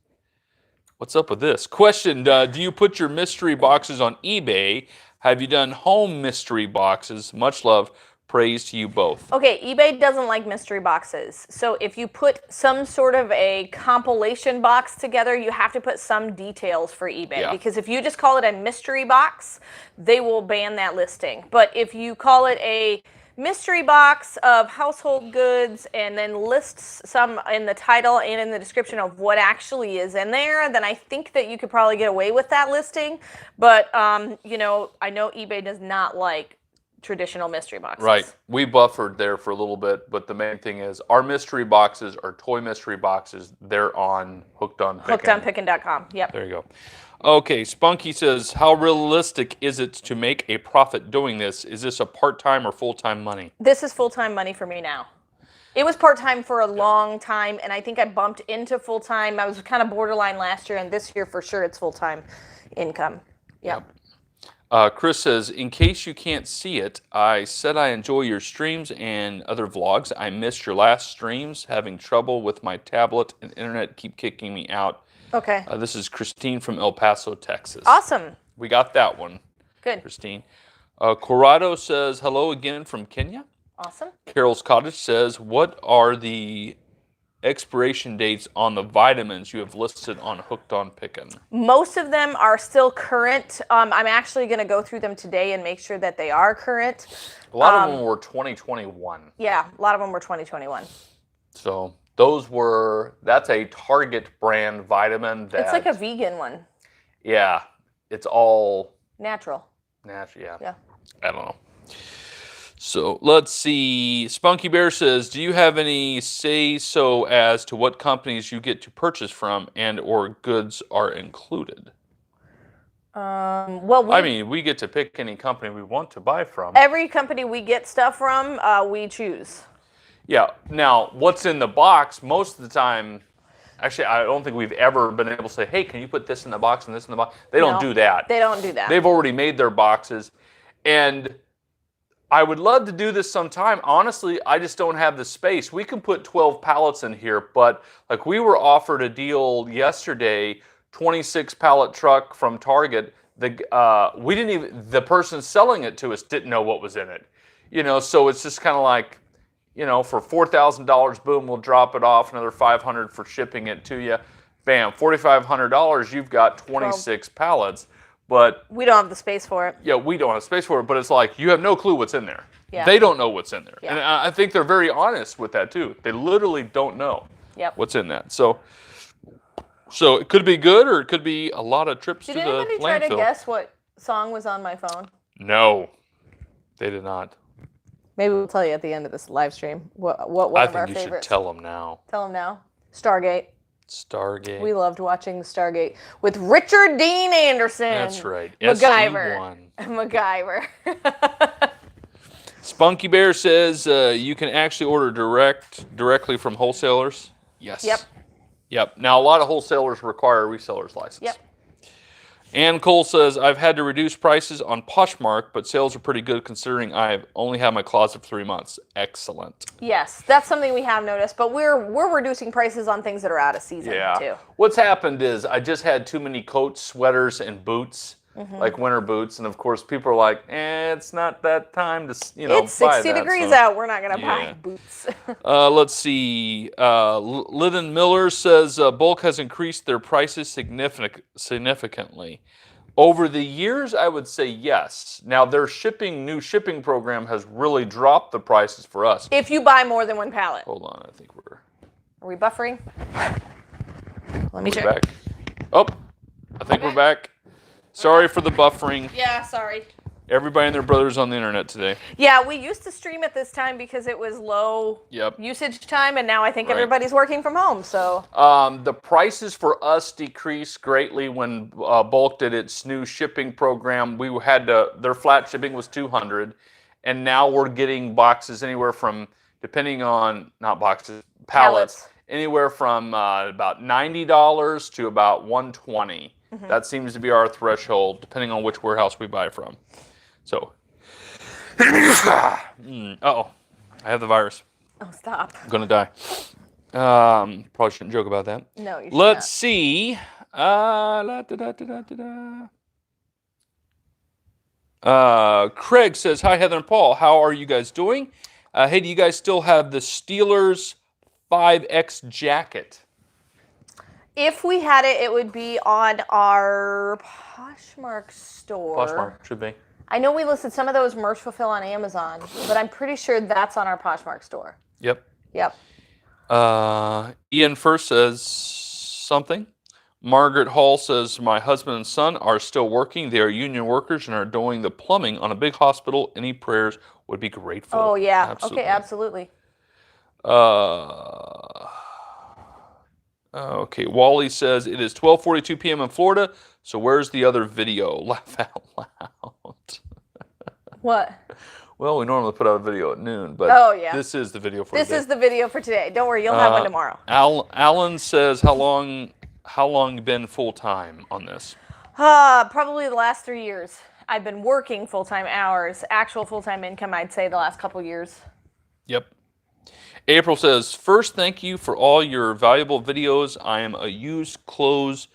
What's up with this? Question, do you put your mystery boxes on eBay? Have you done home mystery boxes? Much love. Praise to you both. Okay, eBay doesn't like mystery boxes. So if you put some sort of a compilation box together, you have to put some details for eBay. Yeah. Because if you just call it a mystery box, they will ban that listing. But if you call it a mystery box of household goods and then lists some in the title and in the description of what actually is in there, then I think that you could probably get away with that listing. But, I know eBay does not like traditional mystery boxes. Right. We buffered there for a little bit, but the main thing is our mystery boxes are toy mystery boxes. They're on Hooked on Pickin. HookedOnPickin.com. Yep. There you go. Okay, Spunky says, how realistic is it to make a profit doing this? Is this a part-time or full-time money? This is full-time money for me now. It was part-time for a long time, and I think I bumped into full-time. I was kind of borderline last year, and this year for sure it's full-time income. Yep. Chris says, in case you can't see it, I said I enjoy your streams and other vlogs. I missed your last streams. Having trouble with my tablet and internet keep kicking me out. Okay. This is Christine from El Paso, Texas. Awesome. We got that one. Good. Christine. Corrado says, hello again from Kenya. Awesome. Carol's Cottage says, what are the expiration dates on the vitamins you have listed on Hooked on Pickin? Most of them are still current. I'm actually going to go through them today and make sure that they are current. A lot of them were 2021. Yeah, a lot of them were 2021. So that's a Target brand vitamin. It's like a vegan one. Yeah, it's all natural. Yeah. I don't know. So let's see. Spunky Bear says, do you have any say-so as to what companies you get to purchase from and or goods are included? We get to pick any company we want to buy from. Every company we get stuff from, we choose. Yeah. Now, what's in the box, most of the time, actually, I don't think we've ever been able to say, hey, can you put this in the box and this in the box? They don't do that. They don't do that. They've already made their boxes. And I would love to do this sometime. Honestly, I just don't have the space. We can put 12 pallets in here, but like we were offered a deal yesterday, 26 pallet truck from Target. We didn't even, the person selling it to us didn't know what was in it. You know, so it's just kind of like, you know, for $4,000, boom, we'll drop it off, another $500 for shipping it to you. Bam, $4,500, you've got 26 pallets. But we don't have the space for it. Yeah, we don't have space for it, but it's like you have no clue what's in there. Yeah. They don't know what's in there. Yeah. And I think they're very honest with that too. They literally don't know what's in that. So it could be good or it could be a lot of trips to the landfill. Did anybody try to guess what song was on my phone? No, they did not. Maybe we'll tell you at the end of this live stream what one of our favorites. I think you should tell them now. Tell them now. Stargate. Stargate. We loved watching the Stargate with Richard Dean Anderson. That's right. MacGyver. MacGyver. Spunky Bear says you can actually order directly from wholesalers. Yes. Yep. Now a lot of wholesalers require a reseller's license. Yep. Ann Cole says, I've had to reduce prices on Poshmark, but sales are pretty good considering I've only had my closet for 3 months. Excellent. Yes, that's something we have noticed, but we're reducing prices on things that are out of season too. What's happened is I just had too many coats, sweaters, and boots, like winter boots, and of course people are like, it's not that time to, it's 60 degrees out. We're not going to buy boots. Let's see. Lyndon Miller says Bulq has increased their prices significantly. Over the years, I would say yes. Now, their new shipping program has really dropped the prices for us. If you buy more than one pallet. Hold on, I think we're... Are we buffering? Let me check. Back. Oh, I think we're back. Sorry for the buffering. Yeah, sorry. Everybody and their brothers on the internet today. Yeah, we used to stream at this time because it was low usage time, and now I think everybody's working from home. So the prices for us decreased greatly when Bulq did its new shipping program. We had their flat shipping was $200, and now we're getting boxes anywhere from, depending on pallets, anywhere from about $90 to about $120. That seems to be our threshold, depending on which warehouse we buy from. So, uh-oh, I have the virus. Oh, stop. I'm going to die. Probably shouldn't joke about that. No, you should Let's not. see. Craig says, hi, Heather and Paul. How are you guys doing? Hey, do you guys still have the Steelers 5X jacket? if we had it, it would be on our Poshmark store. Poshmark should be. I know we listed some of those merch fulfill on Amazon, but I'm pretty sure that's on our Poshmark store. Yep. Yep. Ian first says something. Margaret Hall says, my husband and son are still working. They are union workers and are doing the plumbing on a big hospital. Any prayers would be grateful. Oh, yeah. Absolutely. Okay, absolutely. Okay, Wally says, it is 12:42 p.m. in Florida, so where's the other video? Laugh out loud. What? Well, we normally put out a video at noon, but this is the video for today. This is the video for today. Don't worry, you'll have one tomorrow. Alan says, how long you been full-time on this? Probably the last 3 years. I've been working full-time hours. Actual full-time income, I'd say the last couple years. Yep. April says, first, thank you for all your valuable videos. I am a used clothing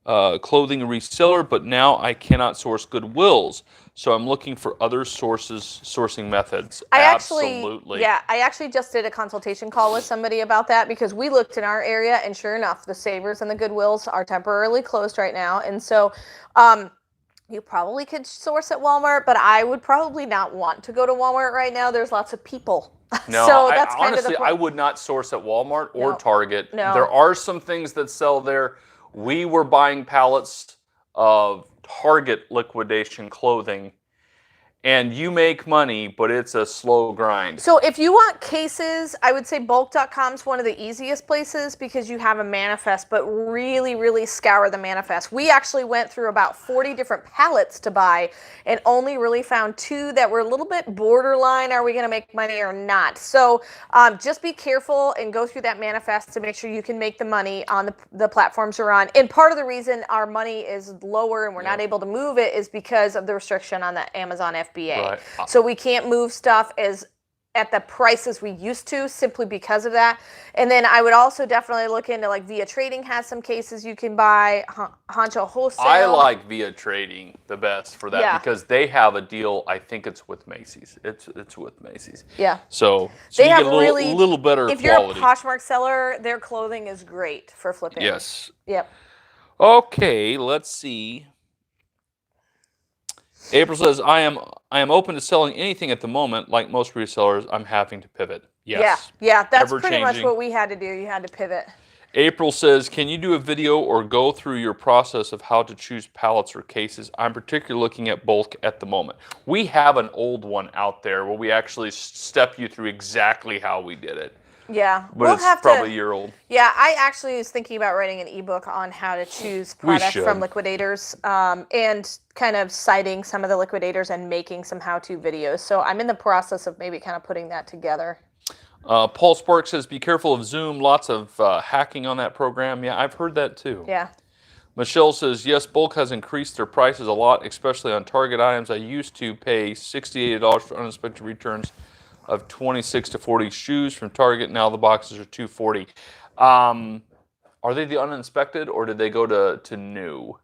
reseller, but now I cannot source Goodwills. So I'm looking for other sourcing methods. Absolutely. I actually just did a consultation call with somebody about that because we looked in our area and sure enough, the Savers and the Goodwills are temporarily closed right now. And so you probably could source at Walmart, but I would probably not want to go to Walmart right now. There's lots of people. No, so that's kind honestly, of the I would not source at Walmart or Target. No. There are some things that sell there. We were buying pallets of Target liquidation clothing, and you make money, but it's a slow grind. So if you want cases, I would say Bulq.com is one of the easiest places because you have a manifest, but really, really scour the manifest. We actually went through about 40 different pallets to buy and only really found 2 that were a little bit borderline, are we going to make money or not? So just be careful and go through that manifest to make sure you can make the money on the platforms you're on. And part of the reason our money is lower and we're not able to move it is because of the restriction on the Amazon FBA. FBA. Right. So we can't move stuff as at the prices we used to simply because of that. And then I would also definitely look into like Via Trading has some cases you can buy. Honcho Wholesale. I like Via Trading the best for that Yeah. because they have a deal. I think it's with Macy's. It's with Macy's. Yeah. So They you have get a little better if quality. you're a Poshmark seller, their clothing is great for flipping. Yes. Yep. Okay, let's see. April says, I am open to selling anything at the moment. Like most resellers, I'm having to pivot. Yes. Yeah, that's pretty much Ever-changing. what we had to do. You had to pivot. April says, can you do a video or go through your process of how to choose pallets or cases? I'm particularly looking at Bulq at the moment. We have an old one out there where we actually step you through exactly how we did it. Yeah. But it's probably a year old. Yeah, I actually was thinking about writing an ebook on how to choose products from liquidators and kind of citing some of the liquidators and making some how-to videos. So I'm in the process of maybe kind of putting that together. Paul Sparks says, be careful of Zoom. Lots of hacking on that program. Yeah, I've heard that too. Yeah. Michelle says, yes, Bulq has increased their prices a lot, especially on Target items. I used to pay $68 for unexpected returns of 26 to 40 shoes from Target. Now the boxes are $240. Are they the uninspected or did they go to new?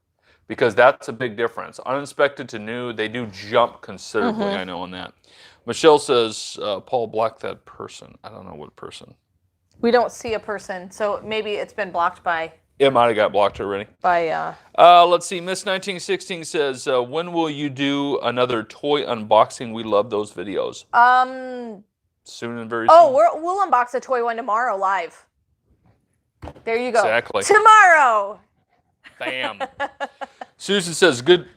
Because that's a big difference. Uninspected to new, they do jump considerably, I know on that. Michelle says, Paul blocked that person. I don't know what person. We don't see a person, so maybe it's been blocked by... It might have got blocked already. Let's see. Miss 1916 says, when will you do another toy unboxing? We love those videos. Soon and very soon. Oh, we'll unbox a toy one tomorrow live. There you go. Exactly. Tomorrow. Bam. Susan says, good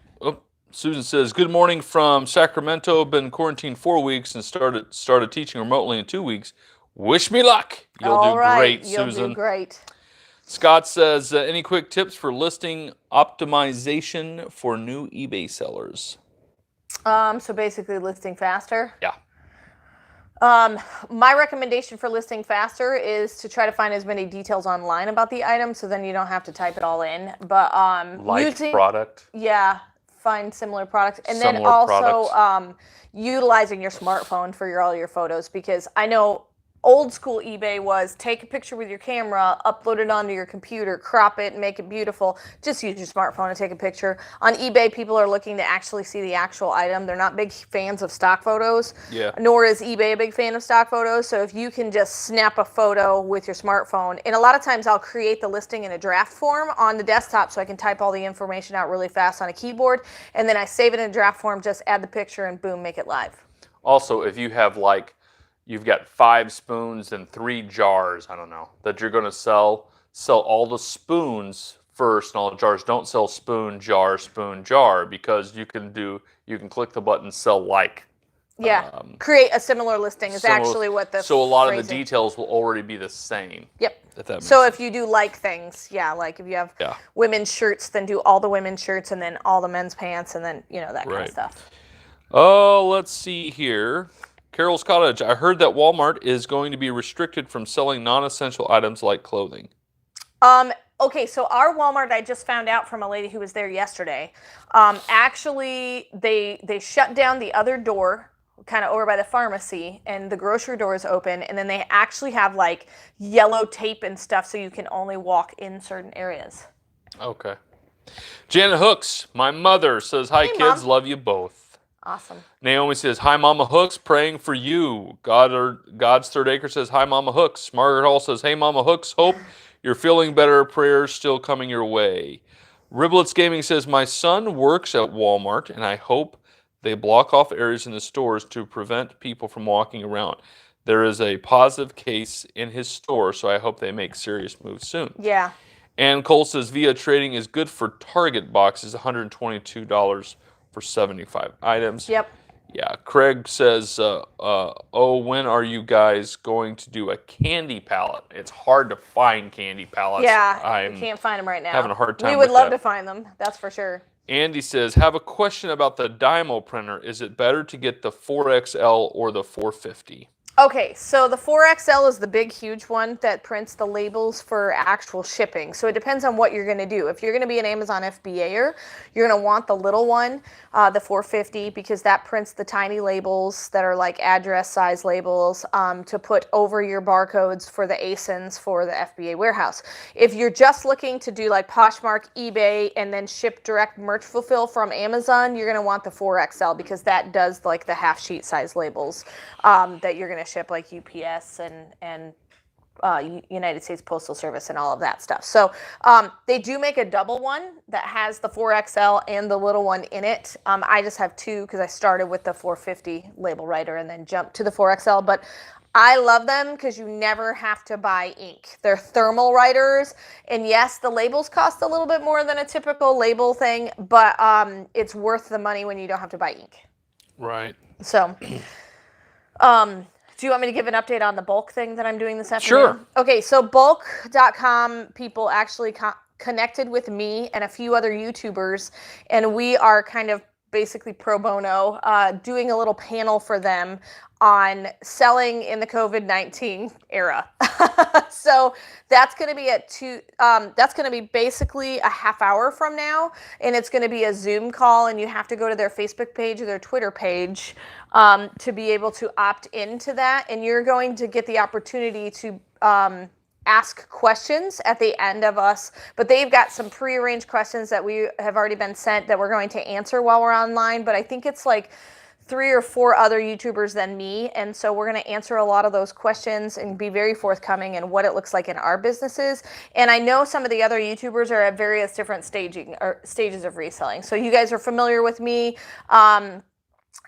morning from Sacramento. Been quarantined 4 weeks and started teaching remotely in 2 weeks. Wish me luck. You'll do great, Susan. You'll do great. Scott says, any quick tips for listing optimization for new eBay sellers? So basically listing faster. Yeah. My recommendation for listing faster is to try to find as many details online about the item so then you don't have to type it all in. But product. Yeah, find similar products. And then also utilizing your smartphone for all your photos, because I know old school eBay was take a picture with your camera, upload it onto your computer, crop it, and make it beautiful. Just use your smartphone to take a picture. On eBay, people are looking to actually see the actual item. They're not big fans of stock photos, nor is eBay a big fan of stock photos. So if you can just snap a photo with your smartphone, and a lot of times I'll create the listing in a draft form on the desktop so I can type all the information out really fast on a keyboard, and then I save it in a draft form, just add the picture, and boom, make it live. Also, if you have you've got 5 spoons and 3 jars, I don't know, that you're going to sell all the spoons first and all the jars. Don't sell spoon, jar, because you can click the button sell like. Yeah, create a similar listing is actually what the So a lot of the details will already be the same. Yep. If that makes so sense. If you do like things, like if you have women's shirts, then do all the women's shirts and then all the men's pants and then, that kind of stuff. Oh, let's see here. Carol's Cottage, I heard that Walmart is going to be restricted from selling non-essential items like clothing. Okay, so our Walmart, I just found out from a lady who was there yesterday. Actually, they shut down the other door, kind of over by the pharmacy, and the grocery door is open, and then they actually have yellow tape and stuff so you can only walk in certain areas. Okay. Janet Hooks, my mother, says, hi kids, Mom. love you both. Awesome. Naomi says, hi, Mama Hooks, praying for you. God's Third Acre says, hi, Mama Hooks. Margaret Hall says, hey, Mama Hooks, hope you're feeling better. Prayers still coming your way. Riblets Gaming says, my son works at Walmart, and I hope they block off areas in the stores to prevent people from walking around. There is a positive case in his store, so I hope they make serious moves soon. Yeah. And Cole says, Via Trading is good for Target boxes, $122 for 75 items. Yep. Yeah. Craig says, when are you guys going to do a candy pallet? It's hard to find candy pallets. Yeah, you can't find them right now. Having a hard time We would with love that. to find them, that's for sure. Andy says, have a question about the Dymo printer. Is it better to get the 4XL or the 450? Okay, so the 4XL is the big, huge one that prints the labels for actual shipping. So it depends on what you're going to do. If you're going to be an Amazon FBAer, you're going to want the little one, the 450, because that prints the tiny labels that are like address size labels to put over your barcodes for the ASINs for the FBA warehouse. If you're just looking to do like Poshmark, eBay, and then ship direct merch fulfill from Amazon, you're going to want the 4XL because that does like the half sheet size labels that you're going to ship like UPS and United States Postal Service and all of that stuff. So they do make a double one that has the 4XL and the little one in it. I just have two because I started with the 450 label writer and then jumped to the 4XL. But I love them because you never have to buy ink. They're thermal writers. And yes, the labels cost a little bit more than a typical label thing, but it's worth the money when you don't have to buy ink. Right. So... do you want me to give an update on the Bulq thing that I'm doing this afternoon? Sure. Okay, so Bulq.com people actually connected with me and a few other YouTubers, and we are kind of basically pro bono doing a little panel for them on selling in the COVID-19 era. So that's going to be at that's going to be basically a half hour from now, and it's going to be a Zoom call, and you have to go to their Facebook page or their Twitter page to be able to opt into that, and you're going to get the opportunity to ask questions at the end of us, but they've got some prearranged questions that we have already been sent that we're going to answer while we're online, but I think it's like 3 or 4 other YouTubers than me, and so we're going to answer a lot of those questions and be very forthcoming in what it looks like in our businesses. And I know some of the other YouTubers are at various different stages of reselling, so you guys are familiar with me.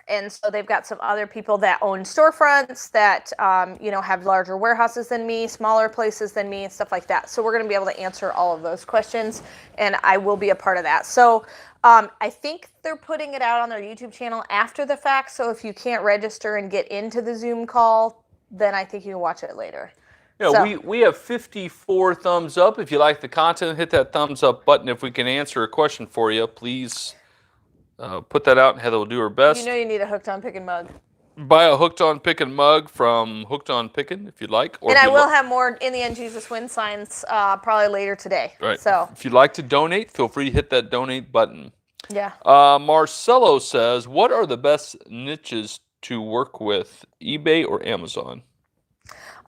And so they've got some other people that own storefronts that, have larger warehouses than me, smaller places than me, and stuff like that. So we're going to be able to answer all of those questions, and I will be a part of that. So I think they're putting it out on their YouTube channel after the fact. So if you can't register and get into the Zoom call, then I think you can watch it later. Yeah, so, we have 54 thumbs up. If you like the content, hit that thumbs up button. If we can answer a question for you, please... put that out, and Heather will do her best. You know you need a Hooked on Pickin mug. Buy a Hooked on Pickin mug from Hooked on Pickin if you'd like. Or and I will have more In the End Jesus Wins signs probably later today. Right. So if you'd like to donate, feel free to hit that donate button. Yeah. Marcelo says, what are the best niches to work with, eBay or Amazon?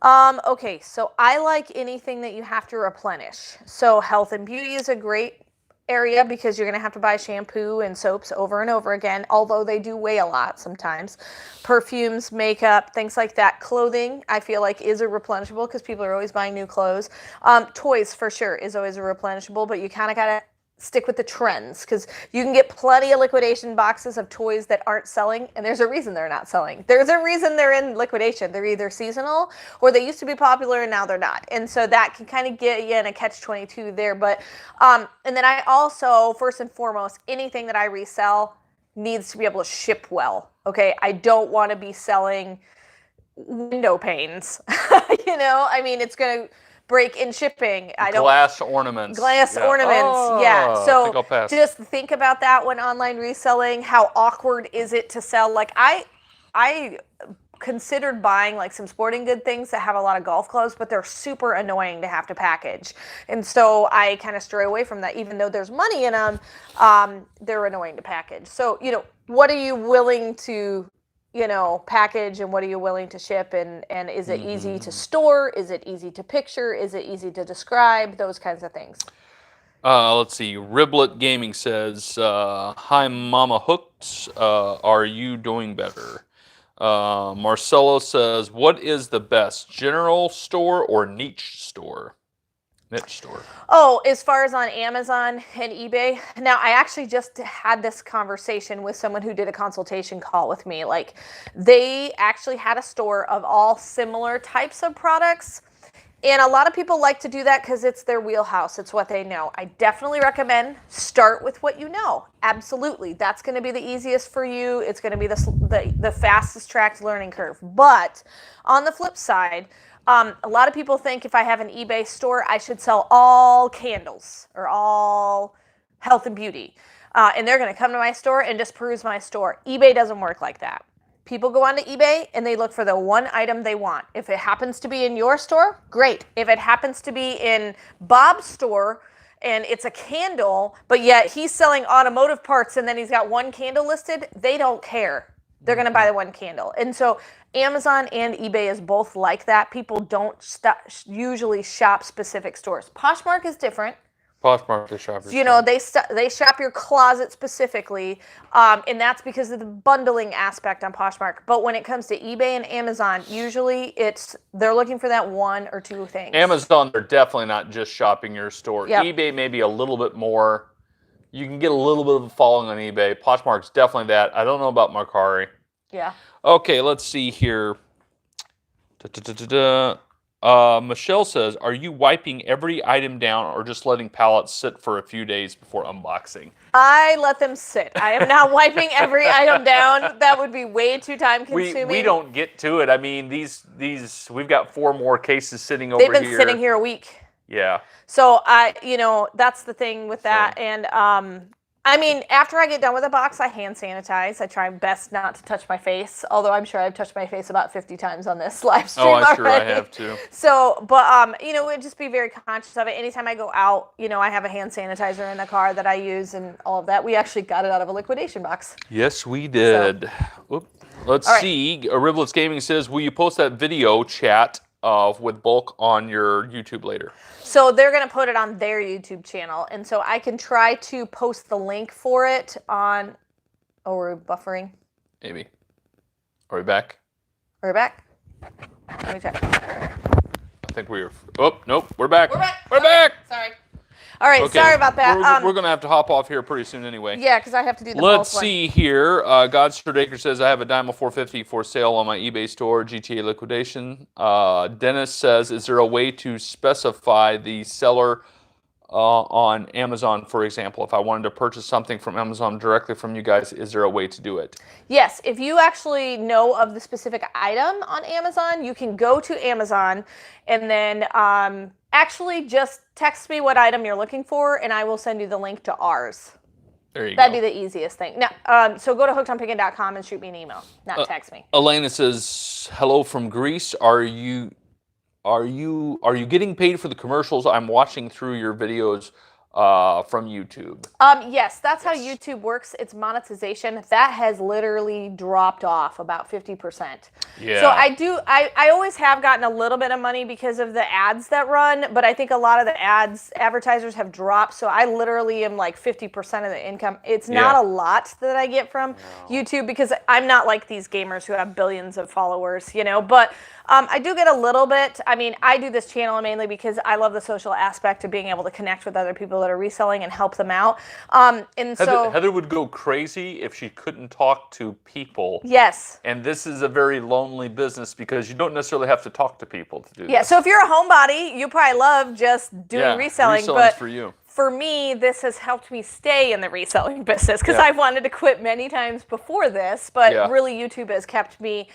Okay, so I like anything that you have to replenish. So health and beauty is a great area because you're going to have to buy shampoo and soaps over and over again, although they do weigh a lot sometimes. Perfumes, makeup, things like that. Clothing, I feel like, is a replenishable because people are always buying new clothes. Toys, for sure, is always a replenishable, but you kind of got to stick with the trends because you can get plenty of liquidation boxes of toys that aren't selling, and there's a reason they're not selling. There's a reason they're in liquidation. They're either seasonal or they used to be popular and now they're not. And so that can kind of get you in a catch-22 there. But and then I also, first and foremost, anything that I resell needs to be able to ship well. Okay, I don't want to be selling window panes. I mean, it's going to break in shipping. Glass ornaments. Yeah. So just think about that when online reselling. How awkward is it to sell? Like I considered buying like some sporting good things that have a lot of golf clubs, but they're super annoying to have to package. And so I kind of stray away from that. Even though there's money in them, they're annoying to package. So, what are you willing to package, and what are you willing to ship, and is it easy to store? Is it easy to picture? Is it easy to describe? Those kinds of things. Let's see. Riblet Gaming says, hi, Mama Hooked. Are you doing better? Marcelo says, what is the best, general store or niche store? Niche store. Oh, as far as on Amazon and eBay. Now, I actually just had this conversation with someone who did a consultation call with me. Like, they actually had a store of all similar types of products. And a lot of people like to do that because it's their wheelhouse. It's what they know. I definitely recommend start with what you know. Absolutely. That's going to be the easiest for you. It's going to be the fastest tracked learning curve. But on the flip side, a lot of people think if I have an eBay store, I should sell all candles or all health and beauty. And they're going to come to my store and just peruse my store. eBay doesn't work like that. People go onto eBay and they look for the one item they want. If it happens to be in your store, great. If it happens to be in Bob's store and it's a candle, but yet he's selling automotive parts and then he's got one candle listed, they don't care. They're going to buy the one candle. And so Amazon and eBay is both like that. People don't usually shop specific stores. Poshmark is different. Poshmark, the shoppers. You know, they shop your closet specifically, and that's because of the bundling aspect on Poshmark. But when it comes to eBay and Amazon, usually they're looking for that one or two things. Amazon, they're definitely not just shopping your store. Yep. eBay maybe a little bit more. You can get a little bit of a following on eBay. Poshmark's definitely that. I don't know about Mercari. Yeah. Okay, let's see here. Michelle says, are you wiping every item down or just letting pallets sit for a few days before unboxing? I let them sit. I am not wiping every item down. That would be way too time consuming. We don't get to it. I mean, these we've got 4 more cases sitting over here. They've been sitting here a week. Yeah. So that's the thing with that. So. And I mean, after I get done with a box, I hand sanitize. I try best not to touch my face, although I'm sure I've touched my face about 50 times on this live stream already. Oh, I'm sure I have too. So, but, we'd just be very conscious of it. Anytime I go out, I have a hand sanitizer in the car that I use and all of that. We actually got it out of a liquidation box. Yes, we did. So. Let's see. Riblets Gaming says, will you post that video chat with Bulq on your YouTube later? So they're going to put it on their YouTube channel. And so I can try to post the link for it on... Oh, we're buffering? Maybe. Are we back? Are we back? Let me check. I think we were... Oh, nope. We're back. We're back. Sorry. All right, okay. Sorry about that. We're going to have to hop off here pretty soon anyway. Yeah, because I have to do the Let's see here. Godstradaker says, I have a Dymo 450 for sale on my eBay store, GTA Liquidation. Dennis says, is there a way to specify the seller on Amazon, for example? If I wanted to purchase something from Amazon directly from you guys, is there a way to do it? Yes. If you actually know of the specific item on Amazon, you can go to Amazon and then actually just text me what item you're looking for, and I will send you the link to ours. There you go. That'd be the easiest thing. Now, so go to hookedonpickin.com and shoot me an email, not text me. Elena says, hello from Greece. Are you getting paid for the commercials? I'm watching through your videos from YouTube. Yes, that's how YouTube works. It's monetization. That has literally dropped off about 50%. Yeah. So I always have gotten a little bit of money because of the ads that run, but I think a lot of the advertisers have dropped. So I literally am like 50% of the income. It's not a lot that I get from YouTube because I'm not like these gamers who have billions of followers, but I do get a little bit. I mean, I do this channel mainly because I love the social aspect of being able to connect with other people that are reselling and help them out. Heather would go crazy if she couldn't talk to people. Yes. And this is a very lonely business because you don't necessarily have to talk to people to do that. Yeah, so if you're a homebody, you probably love just doing reselling. Reselling's for you. For me, this has helped me stay in the reselling business because I've wanted to quit many times before this, but really YouTube has kept me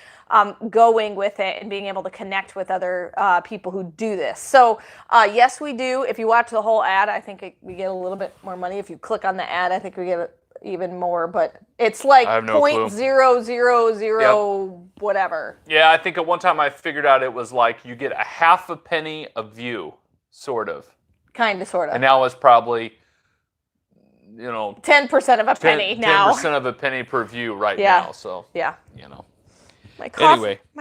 going with it and being able to connect with other people who do this. So yes, we do. If you watch the whole ad, I think we get a little bit more money. If you click on the ad, I think we get even more, but it's like 0.000 whatever. Yeah, I think at one time I figured out it was like you get a half a penny a view, sort of. Kind of, sort of. And now it's probably, 10% of a penny now. 10% of a penny per view now. So, My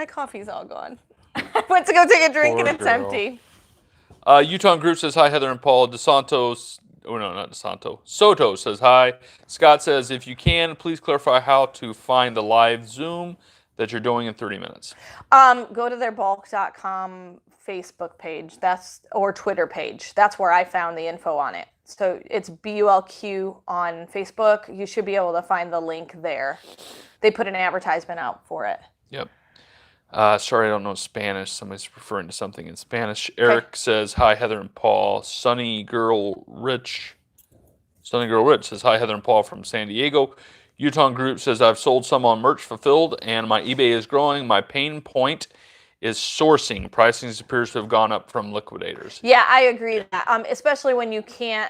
coffee's all gone. I went to go take a drink and it's empty. Utah Group says, hi, Heather and Paul. DeSantos, oh no, not DeSanto. Soto says, hi. Scott says, if you can, please clarify how to find the live Zoom that you're doing in 30 minutes. Go to their Bulq.com Facebook page, or Twitter page. That's where I found the info on it. So it's BULQ on Facebook. You should be able to find the link there. They put an advertisement out for it. Yep. Sorry, I don't know Spanish. Somebody's referring to something in Spanish. Eric says, hi, Heather and Paul. Sunny Girl Rich says, hi, Heather and Paul from San Diego. Utah Group says, I've sold some on Merch Fulfilled, and my eBay is growing. My pain point is sourcing. Pricing appears to have gone up from liquidators. Yeah, I agree with that. Especially when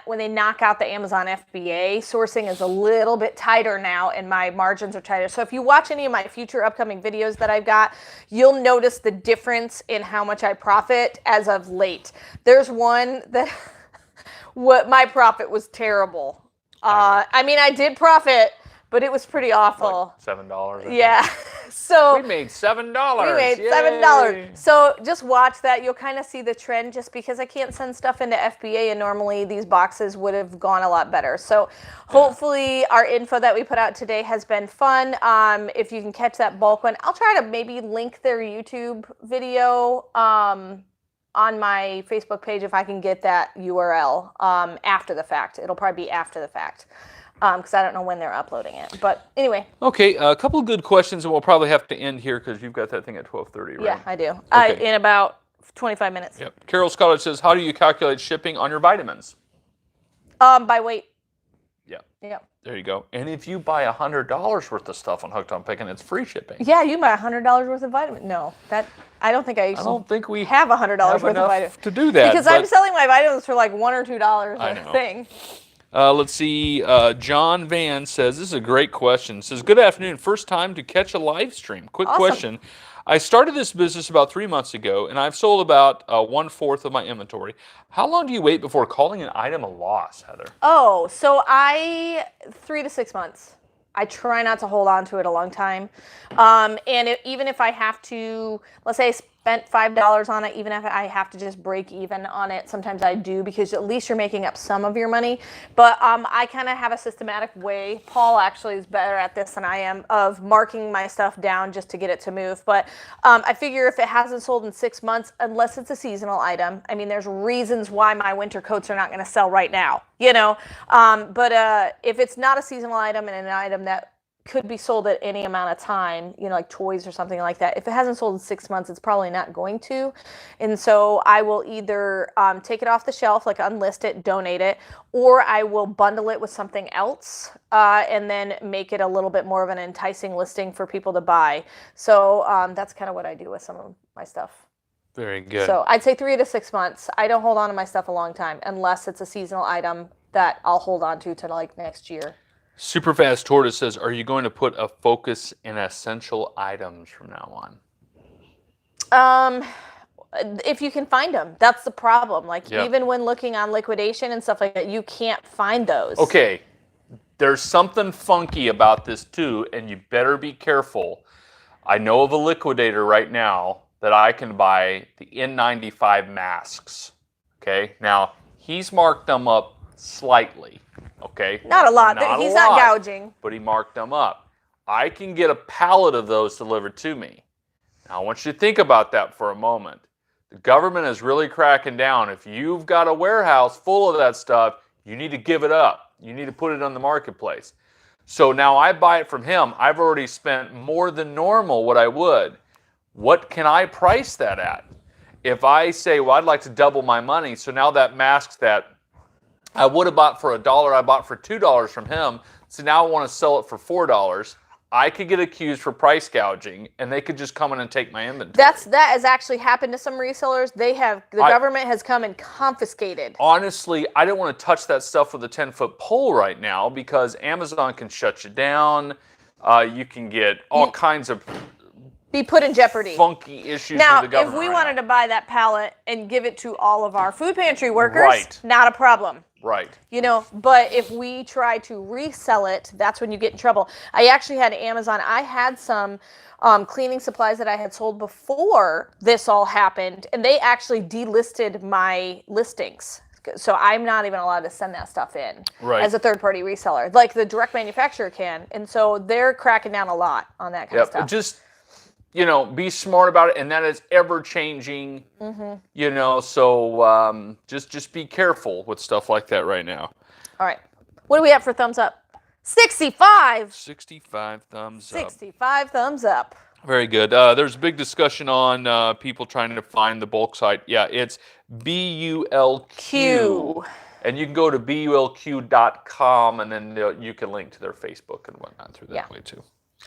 when they knock out the Amazon FBA, sourcing is a little bit tighter now and my margins are tighter. So if you watch any of my future upcoming videos that I've got, you'll notice the difference in how much I profit as of late. There's one that what my profit was terrible. I mean, I did profit, but it was pretty awful. Like $7. Yeah. So we made $7. We made $7. So just watch that. You'll kind of see the trend just because I can't send stuff into FBA and normally these boxes would have gone a lot better. So hopefully our info that we put out today has been fun. If you can catch that Bulq one, I'll try to maybe link their YouTube video on my Facebook page if I can get that URL after the fact. It'll probably be after the fact. Because I don't know when they're uploading it. But anyway. Okay, a couple of good questions, and we'll probably have to end here because you've got that thing at 12:30, right? Yeah, I do. Okay. In about 25 minutes. Yep. Carol's Cottage says, how do you calculate shipping on your vitamins? By weight. Yeah. Yeah. There you go. And if you buy $100 worth of stuff on Hooked on Pickin, it's free shipping. Yeah, you buy $100 worth of vitamins. No, I don't think I don't think we have $100 worth of vitamins to do that. Because I'm selling my vitamins for like $1 or $2 a thing. Let's see. John Van says, this is a great question. Says, good afternoon. First time to catch a live stream. Quick question. I started this business about 3 months ago, and I've sold about 1/4 of my inventory. How long do you wait before calling an item a loss, Heather? Oh, so 3 to 6 months. I try not to hold on to it a long time. Even if I have to, let's say I spent $5 on it, even if I have to just break even on it, sometimes I do because at least you're making up some of your money. But I kind of have a systematic way. Paul actually is better at this than I am of marking my stuff down just to get it to move. But I figure if it hasn't sold in 6 months, unless it's a seasonal item, I mean, there's reasons why my winter coats are not going to sell right now, you know. But if it's not a seasonal item and an item that could be sold at any amount of time, you know, like toys or something like that. If it hasn't sold in 6 months, it's probably not going to. And so I will either take it off the shelf, like unlist it, donate it, or I will bundle it with something else and then make it a little bit more of an enticing listing for people to buy. So that's kind of what I do with some of my stuff. Very good. So I'd say 3 to 6 months. I don't hold on to my stuff a long time unless it's a seasonal item that I'll hold on to like next year. Superfast Tortoise says, are you going to put a focus in essential items from now on? If you can find them. That's the problem. Like, even when looking on liquidation and stuff like that, you can't find those. Okay. There's something funky about this, too, and you better be careful. I know of a liquidator right now that I can buy the N95 masks. Okay? Now, he's marked them up slightly. Okay. Not a lot. He's not gouging. But he marked them up. I can get a pallet of those delivered to me. Now, I want you to think about that for a moment. The government is really cracking down. If you've got a warehouse full of that stuff, you need to give it up. You need to put it on the marketplace. So now I buy it from him. I've already spent more than normal what I would. What can I price that at? If I say, well, I'd like to double my money, so now that masks that I would have bought for $1, I bought for $2 from him. So now I want to sell it for $4. I could get accused for price gouging, and they could just come in and take my inventory. That has actually happened to some resellers. The government has come and confiscated. Honestly, I don't want to touch that stuff with a 10-foot pole right now because Amazon can shut you down. You can get all kinds of be put in jeopardy. Funky issues now, with the government. If we wanted to buy that pallet and give it to all of our food pantry workers, not a problem. Right. You know, but if we try to resell it, that's when you get in trouble. I actually had Amazon. I had some cleaning supplies that I had sold before this all happened, and they actually delisted my listings. So I'm not even allowed to send that stuff in as a third-party reseller, like the direct manufacturer can. And so they're cracking down a lot on that kind of stuff. Just, you know, be smart about it, and that is ever-changing, you know, so just be careful with stuff like that right now. All right. What do we have for thumbs up? 65! 65 thumbs up. 65 thumbs up. Very good. There's a big discussion on people trying to find the Bulq site. Yeah, it's BULQ. And you can go to bulq.com, and then you can link to their Facebook and whatnot through that way, too.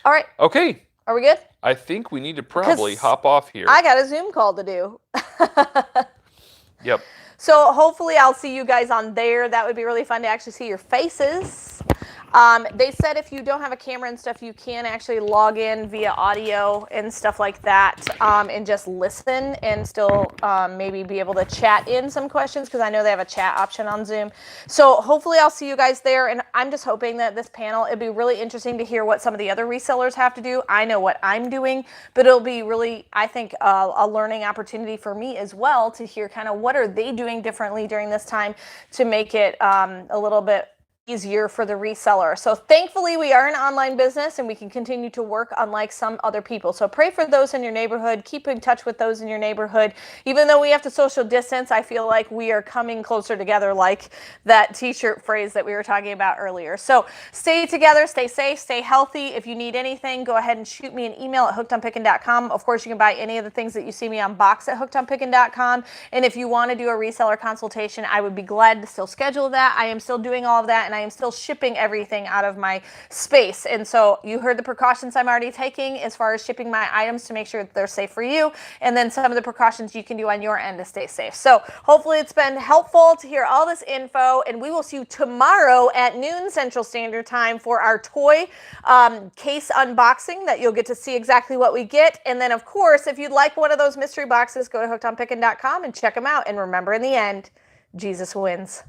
All right. Okay. Are we good? I think we need to probably 'Cause hop off here. I got a Zoom call to do. Yep. So hopefully I'll see you guys on there. That would be really fun to actually see your faces. They said if you don't have a camera and stuff, you can actually log in via audio and stuff like that, and just listen and still maybe be able to chat in some questions, because I know they have a chat option on Zoom. So hopefully I'll see you guys there, and I'm just hoping that this panel, it'd be really interesting to hear what some of the other resellers have to do. I know what I'm doing, but it'll be really, I think, a learning opportunity for me as well to hear kind of what are they doing differently during this time to make it a little bit easier for the reseller. So thankfully we are an online business and we can continue to work unlike some other people. So pray for those in your neighborhood, keep in touch with those in your neighborhood. Even though we have to social distance, I feel like we are coming closer together, like that t-shirt phrase that we were talking about earlier. So stay together, stay safe, stay healthy. If you need anything, go ahead and shoot me an email at hookedonpickin.com. Of course, you can buy any of the things that you see me unbox at hookedonpickin.com. And if you want to do a reseller consultation, I would be glad to still schedule that. I am still doing all of that, and I am still shipping everything out of my space. And so you heard the precautions I'm already taking as far as shipping my items to make sure that they're safe for you, and then some of the precautions you can do on your end to stay safe. So hopefully it's been helpful to hear all this info, and we will see you tomorrow at noon Central Standard Time for our toy case unboxing that you'll get to see exactly what we get. And then of course, if you'd like one of those mystery boxes, go to hookedonpickin.com and check them out. And remember, in the end, Jesus wins.